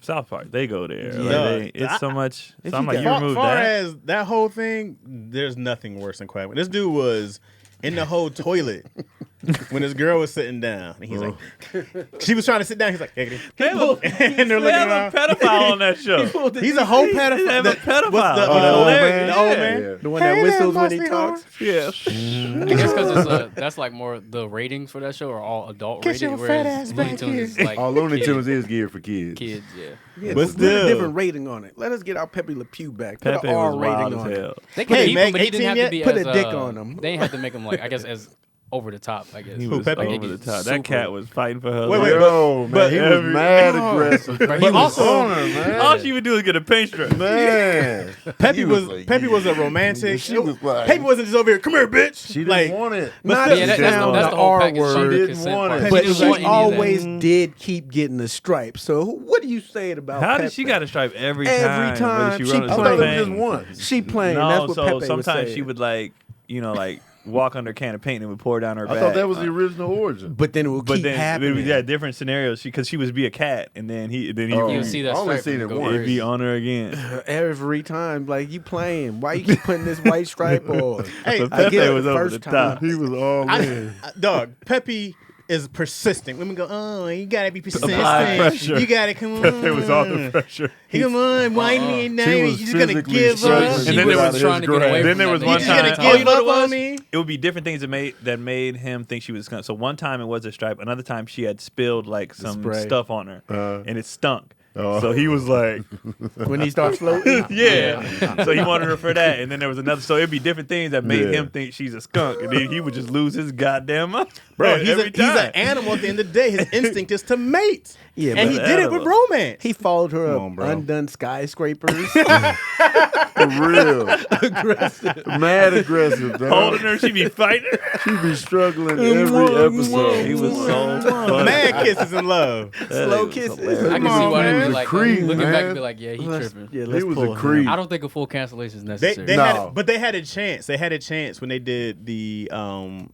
South Park. They go there. Yeah. Like, it's so much. So I'm like, you Far, remove far that. as that whole thing, there's nothing worse than Quagmire. This dude was in the whole toilet when this girl was sitting down, and he's like, she was trying to sit down. He's like, They have and they're looking around. a pedophile on that show. He's a whole They pedophile. have a pedophile. What's the old old man? The old Yeah. man. The one that whistles when he Musty talks. Yeah. I guess because that's like more the ratings for that show are all adult Get your rated, fat whereas ass Looney back Tunes here. is like All Looney kid- Tunes is geared for kids. kids, yeah. Yeah, But but put a still. different rating on it. Let us get our Pepe Le Pew back. Put Pepe an R was rating wild on as it. hell. They could Hey, keep Meg, him, but he 18 didn't have yet? to be Put as, a dick on him. They didn't have to make him like I guess as over the top. I guess He Who, was Pepe? over the top. That cat was fighting for her. Wait, life. wait, Yo, man, but he was every- mad Oh. aggressive. But He he was also- on her, man. All she would do is get a paint strip. Man, Pepe He was like, Pepe was a yeah. romantic. She was like, Pepe wasn't just over here. Come here, bitch. she didn't like, want it. Not still- yeah, just that's down the the whole R package. Some word. Didn't consent want part. it. She But didn't she want any of that. always did keep getting the stripes. So what do you say about How Pepe? did she got a stripe every time? Every time. Whether She run I or thought it was paint? just once. She playing. No, That's what so Pepe was sometimes saying. she would like walk under a can of paint and it would pour down her I back. thought that was the original origin. But then it would But keep then happening. yeah, different scenarios. Because she would be a cat, and then he Oh. You would see that I only stripe seen and it go once. it'd be on her again. Every time, like you playing. Why you keep putting this white stripe on? Hey, But I Pepe get it was over first the time. top. He was all in. Dog, Pepe is persistent. Women go, oh, you gotta be persistent. Apply pressure. You gotta come on. Pepe was all the pressure. Come on, whine me at night. was You just gonna physically give struggling up. to And She then was there out was of trying his to get away grasp. from Then there that was nigga. one You just gonna time. give You know up what it on was? me? It would be different things that made him think she was skunk. So one time it was a stripe. Another time she had spilled like some spray. stuff on her, and it stunk. Oh. So he was like, When he starts floating. yeah. So he wanted her for that. And then there was another. So it'd be different things that made Yeah. him think she's a skunk. And then he would just lose his goddamn mind. Bro, he's every time. an animal at the end of the day. His instinct is to mate. Yeah, and but he did it with animal. romance. He followed her Come up on, bro. undone skyscrapers. For real. Mad aggressive, dog. holding her, she be fighting. She be struggling every episode. He was so funny. Mad kisses in love. Slow kisses. I can Come see on, why man. they He be was like a creep, looking back man. and be like, yeah, he tripping. Yeah, He let's was pull a him. creep. I don't think a full cancellation is They necessary. had, but they had a chance. They had a chance when they did the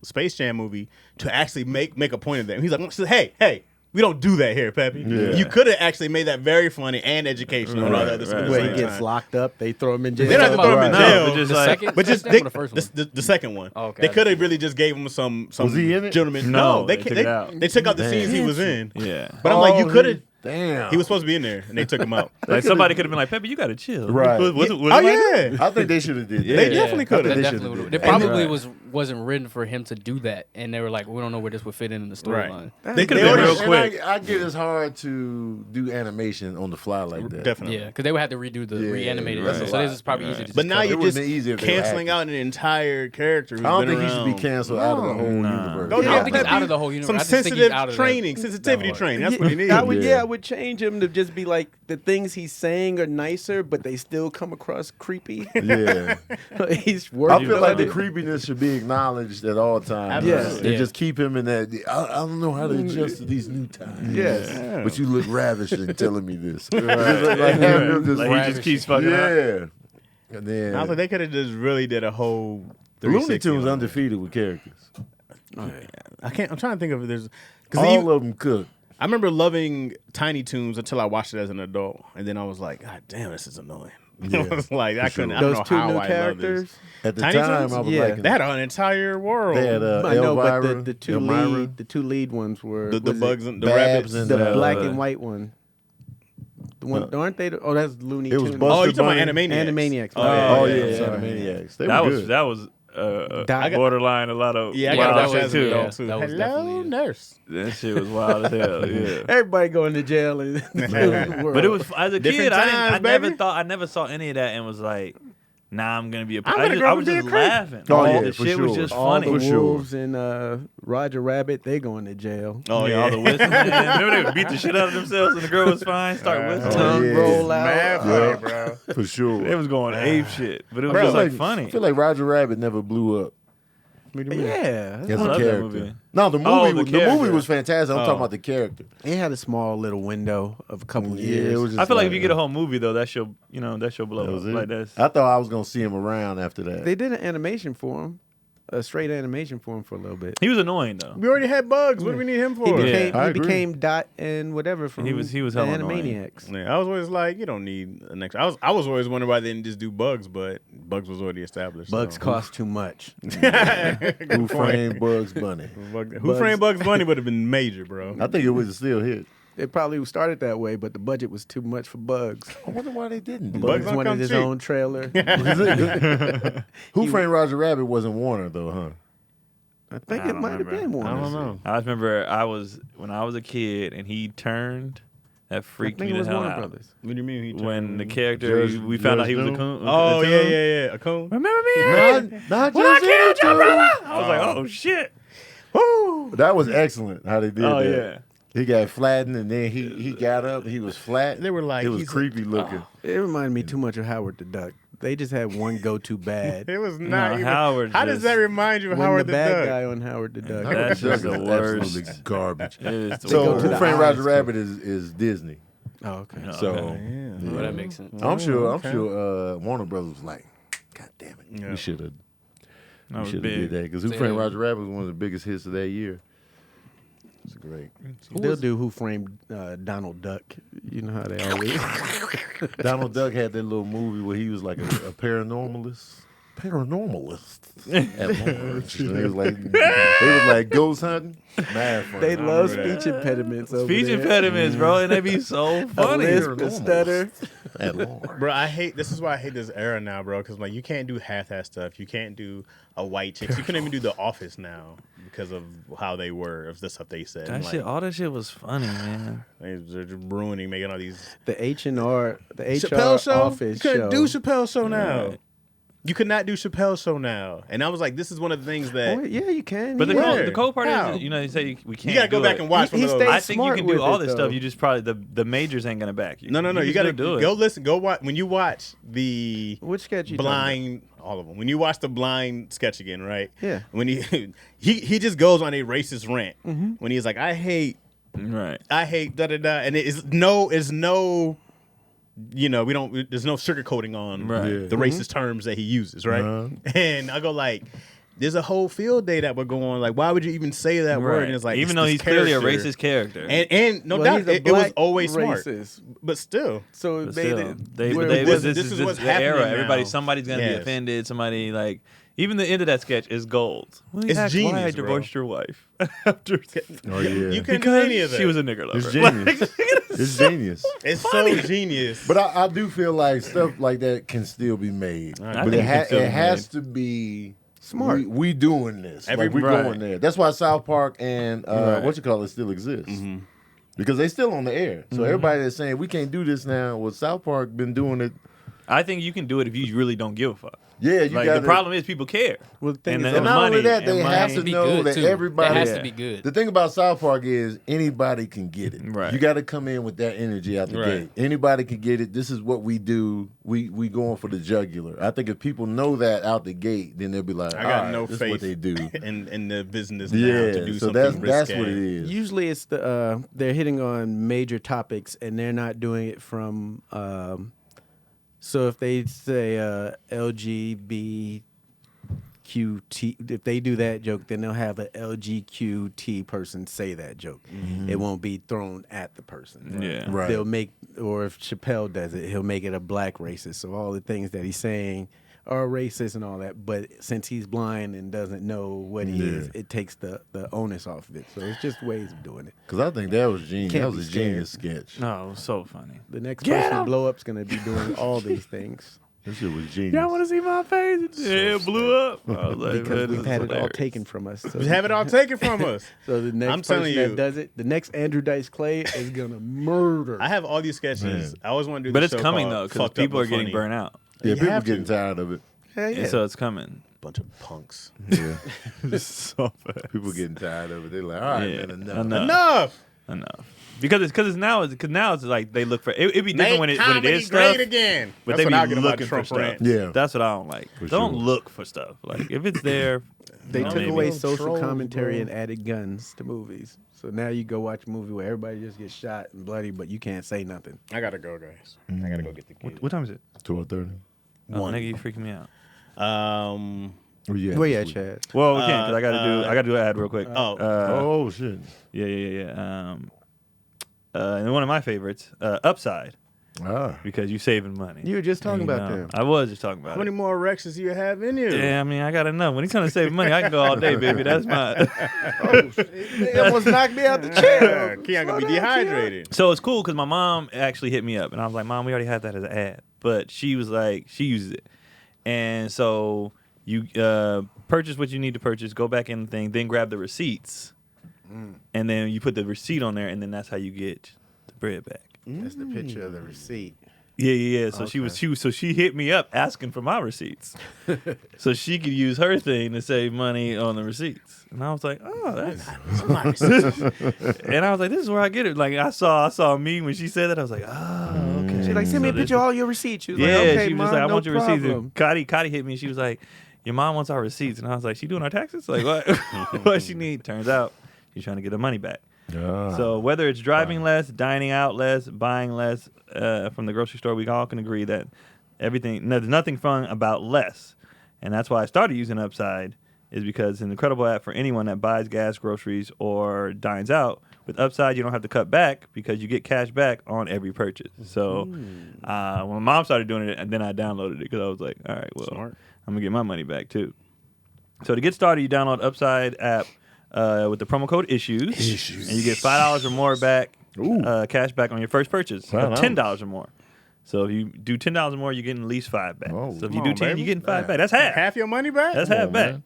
Space Jam movie to actually make a point of that. He's like, hey, we don't do that here, Pepe. Yeah. You could have actually made that very funny and educational and all that other stuff. at the Where same he gets time. locked up, they throw him in jail. They don't have to throw him in No, jail. but just the like, second, But just Space Jam they, or the first one. the second one. Oh, okay. They could have really just gave him some Was he in it? gentleman. No, they they took it out. They took out the Damn. scenes he was in. yeah. But I'm like, you could have. Damn. He was supposed to be in there, and they took him out. Like somebody could have been like, Pepe, you gotta chill. Right. Was Oh it like that? yeah. I think they should have did that. They definitely could That have. definitely should've would. did It that. probably Right. wasn't written for him to do that, and they were like, we don't know where this would fit in the storyline. They could've they been already- real And quick. I get it's hard to do animation on the fly like that. Definitely. Yeah, because they would have to redo the Yeah, reanimated. that's it. a So this lot. is probably easy to just But now cut. It you're would've just been easier if they were canceling actors. out an entire character. Who's I don't been think he should be around. canceled out of the whole universe. Don't I don't think he's Pepe, out of the whole universe. Some I just think he's sensitive out of that. training, sensitivity training. That's what he needs. I would, Yeah. I would change him to just be like the things he's saying are nicer, but they still come across creepy. Yeah. He's I working feel like on the it. creepiness should be acknowledged at all times. Absolutely. And Yeah. just keep him in that. I don't know how to adjust to these new times. Yes. Yeah. But you look ravished in telling me this. Like, having him just- Like he just keeps fucking up. yeah. And then I was like, they could have just really did a whole. the Looney 360 Tunes on it. undefeated with characters. I can't. I'm trying to think of if there's. Because All of them cook. I remember loving Tiny Toons until I watched it as an adult, and then I was like, God damn, this is annoying. Yeah, I was like, I couldn't. I don't Those know two how new I characters. love this. At the Tiny time, Toons? I was Yeah. like, They had an entire world. they had I know, but Elvira, the two Elmira. the two lead ones were the was it bugs and the Babs rabbits. and the uh, black and white one. The one aren't they? Oh, that's Looney It was Tunes. Buster Oh, you talking Bunny. about Animaniacs? Animaniacs. Oh, yeah, Oh yeah, yeah, yeah. Animaniacs. They That were was good. that was I got- borderline a lot of Yeah, I Yeah, got that to watch was- that as an yeah, adult too. that was Hello, definitely- nurse. that shit was wild as hell. Yeah. Everybody going to jail. But it was as a Different kid. I times, never baby. thought I never saw any of that and was like, nah, I'm gonna be a. I'm I gonna just- grow I up was and be just a creep. laughing. Oh, All yeah, the for shit was sure. just all funny. the For sure. wolves and Roger Rabbit. They going to jail. Oh Yeah, yeah, all the whistling. Remember they would beat the shit out of themselves and the girl was fine. Start whistling. Tongue yeah. roll out. mad Yeah. funny, bro. For sure. They was going ape shit, but it was Bro, just like I funny. feel like Roger Rabbit never blew up Yeah, as a love that character. movie. No, the movie, Oh, the the movie character. was fantastic. I'm Oh. talking about the character. it had a small little window of a couple Yeah, years. it was just I feel like if you get a whole movie though, that show, that show blow That up. was it. Like that's I thought I was gonna see him around after that. They did an animation for him. a straight animation for him for a little bit. He was annoying though. We already had Bugs. What do we need him He for? became, I he agree. became Dot and whatever from He was the hella annoying. Animaniacs. Yeah, I was always like, you don't need an extra. I was always wondering why they didn't just do Bugs, but Bugs was already established. Bugs so. cost too much. Who framed Bugs Bunny? Who Framed Bugs Bunny would have been major, bro. I think it was still hit. It probably started that way, but the budget was too much for Bugs. I wonder why they didn't do Bugs Bugs don't wanted come his cheap. own trailer. that. Who Framed Roger Rabbit wasn't Warner though, huh? I think I it don't might have remember. been one. I don't know. I just remember when I was a kid and he turned. That I freaked think me it the was hell Warner out. Brothers. What do you mean? He When the turned- character Judge- we found out he was a Judge coon. Oh a yeah, coon. yeah, yeah. A coon. Remember me? Not When I just killed your anything. brother. I was like, oh shit. Woo. That was excellent how they did Oh that. yeah. He got flattened and then he got up and he was flat. They were like, it was he's- creepy looking. It reminded me too much of Howard the Duck. They just had one go-to bad. It was No, not even. Howard How does just- that remind you of When Howard the the bad Duck? guy on Howard the Duck. That's just the Absolutely worst. garbage. It is the So go worst. to Who the Framed eyes, Roger Rabbit is Disney. Oh, okay. No, So okay. Well, that makes sense. I'm sure okay. Warner Brothers was like, God damn it, Yeah. we should have That was did big. that because Who Damn. Framed Roger Rabbit was one of the biggest hits of that year. It's great. They'll do Who Framed Donald Duck. You know how they always. Donald Duck had that little movie where he was like a paranormalist. At large. And they was like ghost hunting. Mad funny. They love remember speech impediments. Over Speech there. impediments, bro, and they be so A funny. lisp, a stutter. At large. Bro, this is why I hate this era now, bro. Because like you can't do half-ass stuff. You can't do a white chick. You couldn't even do The Office now because of how they were, of the stuff they said. That Like, shit, all that shit was funny, man. they're just ruining, making all these The H&R, the Chappelle HR show. office You couldn't show. do Chappelle show now. Right. You could not do Chappelle show now. And I was like, this is one of the things that Oh, yeah, you can. But the yeah. cold part How? is, you know, they say we can't. you gotta go do back it. and watch He one of those. stayed I think you smart can with do all it, this though. stuff. You just probably the majors ain't gonna back you. No, you just gotta do it. go listen. Go watch when you watch the Which sketch you talking about? blind. All of them. When you watch the blind sketch again, right? Yeah. When he just goes on a racist rant when he's like, I hate Right. da da da, and it's no. You know, there's no sugarcoating on Right. Yeah. the racist terms that he uses, right? Uh-huh. And I go like, there's a whole field day that would go on. Like, why would you even say that word? Right. And it's like, even it's though this he's clearly a character. racist character. And no Well, doubt, he's a it was black always smart. racist. But still, So But they still, did. they, where- this this is is what's the happening era. now. Everybody, somebody's gonna be Yes. offended. Somebody like even the end of that sketch is gold. Well, It's that's why I genius, bro. divorced your wife after Oh yeah. you couldn't do because any of that. she was a nigger lover. It's genius. It's genius. It's so genius. But I do feel like stuff like that can still be made. I But think it can still it be has to be Smart. We doing this. Every- Like we right. going there. That's why South Park and Right. what you call it still exists. Because they still on the air. So everybody that's saying we can't do this now, well, South Park been doing it. I think you can do it if you really don't give a fuck. Yeah, you Like got the problem is people care. Well, the thing And is, the- And not only money, that, they and have money. to Be know good that too. everybody. It has Yeah. to be good. The thing about South Park is anybody can get it. Right. You got to come in with that energy out the Right. gate. Anybody can get it. This is what we do. We going for the jugular. I think if people know that out the gate, then they'll be like, I got all right, no this faith is what they do. in the business now to Yeah, do so something that's risque. what it is. usually it's the they're hitting on major topics and they're not doing it from. So if they say LGBTQT, if they do that joke, then they'll have an LGQT person say that joke. It won't be thrown at the person. Yeah. Right. They'll make, or if Chappelle does it, he'll make it a black racist. So all the things that he's saying are racist and all that. But since he's blind and doesn't know what he is, it takes the onus off of it. So it's just ways of doing it. Because I think that was genius. Can't That be was a genius scared. sketch. No, it was so funny. The next Get person him! to blow up's going to be doing all these things. That shit was genius. Y'all want to see my face? Yeah, it blew up. I was like, Because man, we've this had is it all hilarious. taken from us. So, Just have it all taken from us. so the next I'm telling person you. that does it, the next Andrew Dice Clay is going to murder. I have all these sketches. Man. I always want to do. But the it's show coming called though, because Fucked Up people are But getting Funny. burnt out. Yeah, You people have getting to. tired of it. Hell yeah. And so it's coming. Bunch of punks. Yeah. So fast. People getting tired of it. They're like, all right, Yeah, man, enough. Enough. Enough. Because now it's like they look for it'd be different Make when it comedy is great stuff. again. But That's they what be I get about looking for Trump stuff. rants. Yeah. That's what I don't like. For Don't sure. look for stuff. Like if it's there, They took maybe. away social Trolls, commentary bro. and added guns to movies. So now you go watch a movie where everybody just gets shot and bloody, but you can't say nothing. I gotta go, guys. I gotta go get the kid. What time is it? 12:30. Oh, nigga, you freaking me out. Where you at? Where you this at, week? Chaz? Well, we can't because I got to do an ad real quick. Oh shit. Yeah. And one of my favorites, Upside, because you saving money. You were just talking You about know, them. I was just talking about How many it. more erections do you have in you? Yeah, I mean, I gotta know. When he's trying to save money, I can go all day, baby. That's my. They almost knocked me out the chair. Keon gonna be dehydrated. So it's cool because my mom actually hit me up, and I was like, "Mom, we already had that as an ad," but she was like, she uses it, and so you purchase what you need to purchase, go back in the thing, then grab the receipts, and then you put the receipt on there, and then that's how you get the bread back. That's the picture of the receipt. Yeah. So she hit me up asking for my receipts, so she could use her thing to save money on the receipts. And I was like, oh, that's My receipts. and I was like, this is where I get it. Like I saw me when she said that. I was like, oh, okay. She's like, send me a So this- picture of all your receipts. She was Yeah, like, okay, she was Mom, just like, I no want your receipts. problem. And Cotty hit me and she was like, your mom wants our receipts. And I was like, she doing our taxes? Like what? What she need? Turns out she's trying to get her money back. So whether it's driving less, dining out less, buying less from the grocery store, we all can agree that there's nothing fun about less. And that's why I started using Upside, is because it's an incredible app for anyone that buys gas, groceries, or dines out. With Upside, you don't have to cut back because you get cash back on every purchase. So when my mom started doing it, and then I downloaded it because I was like, all right, well, Smart. I'm going to get my money back too. So to get started, you download Upside app with the promo code issues, and you get $5 or more back, cash back on your first purchase of $10 or more. So if you do $10 or more, you're getting at least $5 back. Oh, So if you come do on, 10, baby. you're getting $5 back. That's half. Half your money back? That's Come half on, back. man.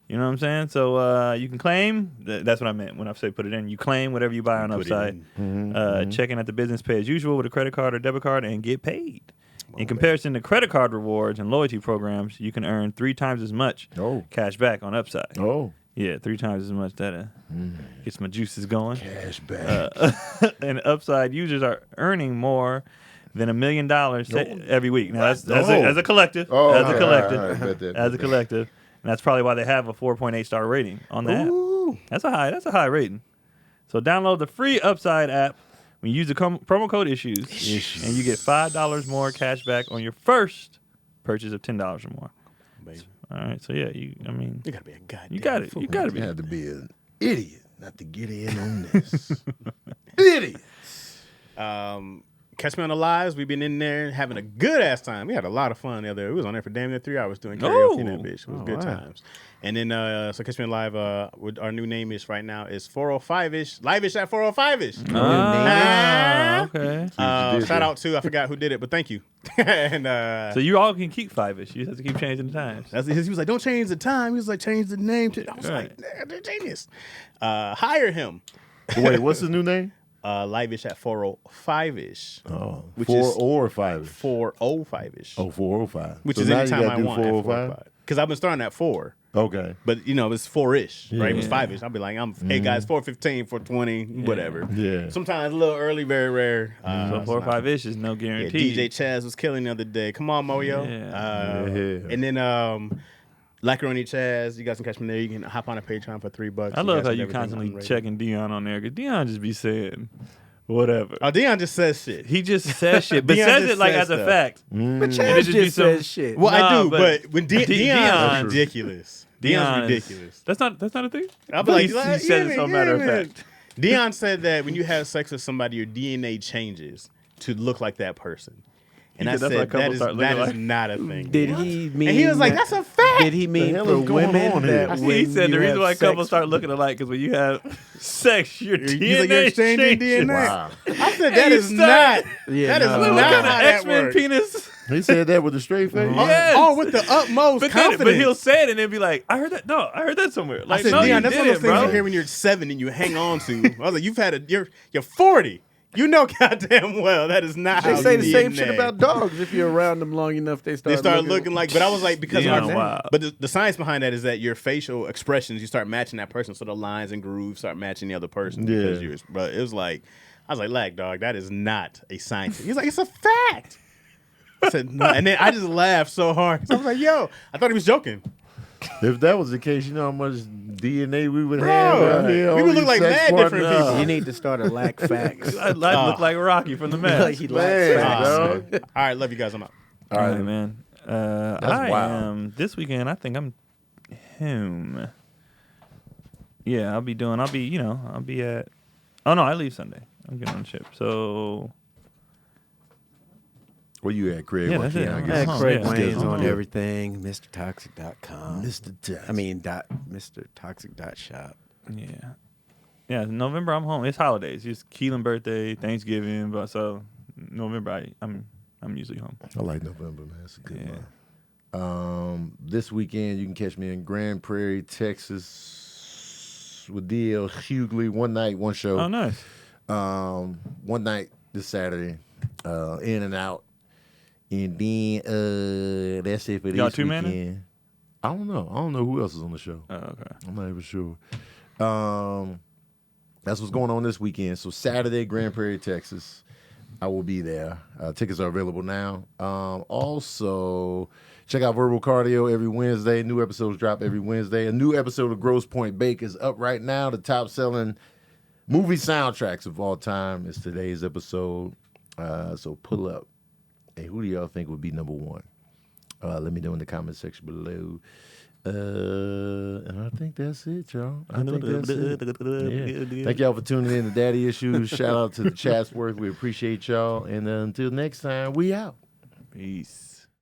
You know what I'm saying? So you can claim. That's what I meant when I say put it in. You claim whatever you buy on Put it Upside. in. Check in at the business pay as usual with a credit card or debit card and get paid. In comparison to credit card rewards and loyalty programs, you can earn 3 times as much cash back on Upside. Oh. Yeah, 3 times as much. That gets my juices going. Cash back. And Upside users are earning more than $1 million every week. Now that's as a collective. Oh, as a okay. collective. All right, bet that, As a bet that. collective. And that's probably why they have a 4.8 star rating on the app. That's a high rating. So download the free Upside app when you use the promo code issues, and you get $5 more cash back on your first purchase of $10 or more. Baby. All right, so yeah, You gotta be a goddamn you got it. fool. You got to be. You had to be an idiot not to get in on this. Idiot. Catch Me on the Lives. We've been in there having a good ass time. We had a lot of fun the other day. We was on there for damn near 3 hours doing karaoke in that bitch. It was good times. And then so Catch Me on Live. Our new name is right now is 405ish. Live-ish at 405ish. Okay. Shout out to I forgot who did it, but thank you. And So you all can keep 5ish. You just have to keep changing the times. he was like, don't change the time. He was like, change the name. I was Right. like, they're genius. Hire him. Wait, what's his new name? Live-ish at 405ish. Oh, Which 4 is- or 5. 405ish. Oh, 405. Which So is now you anytime gotta I do want at 405. Because I've been starting at 4. Okay. But you know, it's 4-ish, right? It was Yeah. 5-ish. I'll be like, hey guys, 4:15, 4:20, whatever. Yeah. Sometimes a little early, very rare. So 4 or 5ish is no Yeah, guarantee. DJ Chaz was killing the other day. Come on, Moyo. Yeah. And then Lacaroni Chaz, you guys can catch me there. You can hop on a Patreon for $3. I love guys how get you everything constantly unrated. checking Dion on there because Dion just be saying whatever. Oh, Dion just says shit. He just says shit, but Dion says just it like says as a stuff. fact. But And Chaz it just be just some- says shit. Well, I Nah, do, but when Dion's Dion- ridiculous. Dion Dion's is- ridiculous. That's not a thing. I'll be like, he said it so matter of fact. Dion said that when you have sex with somebody, your DNA changes to look like that person. And I said that's why said couples start that looking is like- not a thing. Did he mean? And he was like, that- "That's a fact." Did he mean hell for is going women on here? that He when said you the reason have why sex- couples start looking alike is when you have sex, your He's DNA like, you're exchanging changes. DNA. Wow. I said that he is said- not. Yeah, that is no. not What kind of how that X-Men works. penis? He said that with a straight face. Yes. Oh, with the utmost confidence. But he'll say it and then be like, I heard that. No, I heard that somewhere. I Like, said, no, Dion, you that's one of those didn't, things bro. you hear when you're 7 and you hang on to. I was like, you're 40. You know goddamn well that is not They how say the same DNA. shit about dogs. If you're around them long enough, they They start looking like, but I was like, because Dion, of wow. but the science behind that is that your facial expressions, you start matching that person, so the lines and grooves start matching the other person. Because Yeah. you're, but it was like, I was like, lag dog, that is not a science. He's like, it's a fact. I said, no. And then I just laughed so hard. So I was like, yo, I thought he was joking. If that was the case, you know how much DNA we would Bro, have out here. we all would look these like sex mad different partners. people. You need to start a lack facts. I look like Rocky from the Like Mask. he Man, lacks facts. dog. All right, love you guys. I'm out. All right, man. I wild. am this weekend. I think I'm whom? Yeah, I'll be at. Oh no, I leave Sunday. I'm getting on the ship. So Where you at, Craig? Yeah, Why that's it. can't I I'm get at Yeah, some Craig yeah. Wayne's schedule? on Yeah. everything. MrToxic.com. Mr. Toxic. I mean, MrToxic.shop. yeah. November I'm home. It's holidays. Just Keelan birthday, Thanksgiving, but so November I'm usually home. I like November, man. It's a good Yeah. month. This weekend, you can catch me in Grand Prairie, Texas with D.L. Hughley. One night, one show. Oh, nice. One night this Saturday, in and out. And then that's it for Y'all this two-manning? weekend. I don't know who else is on the show. Oh, okay. I'm not even sure. That's what's going on this weekend. So Saturday, Grand Prairie, Texas. I will be there. Tickets are available now. Also, check out Verbal Cardio every Wednesday. New episodes drop every Wednesday. A new episode of Grosse Point Bake is up right now. The top selling movie soundtracks of all time is today's episode. So pull up. Hey, who do y'all think would be number one? Let me know in the comment section below. And I think that's it, y'all. I think that's it. Yeah. Thank y'all for tuning in to Daddy Issues. Shout out to the Chatsworth. We appreciate y'all. And until next time, we out. Peace.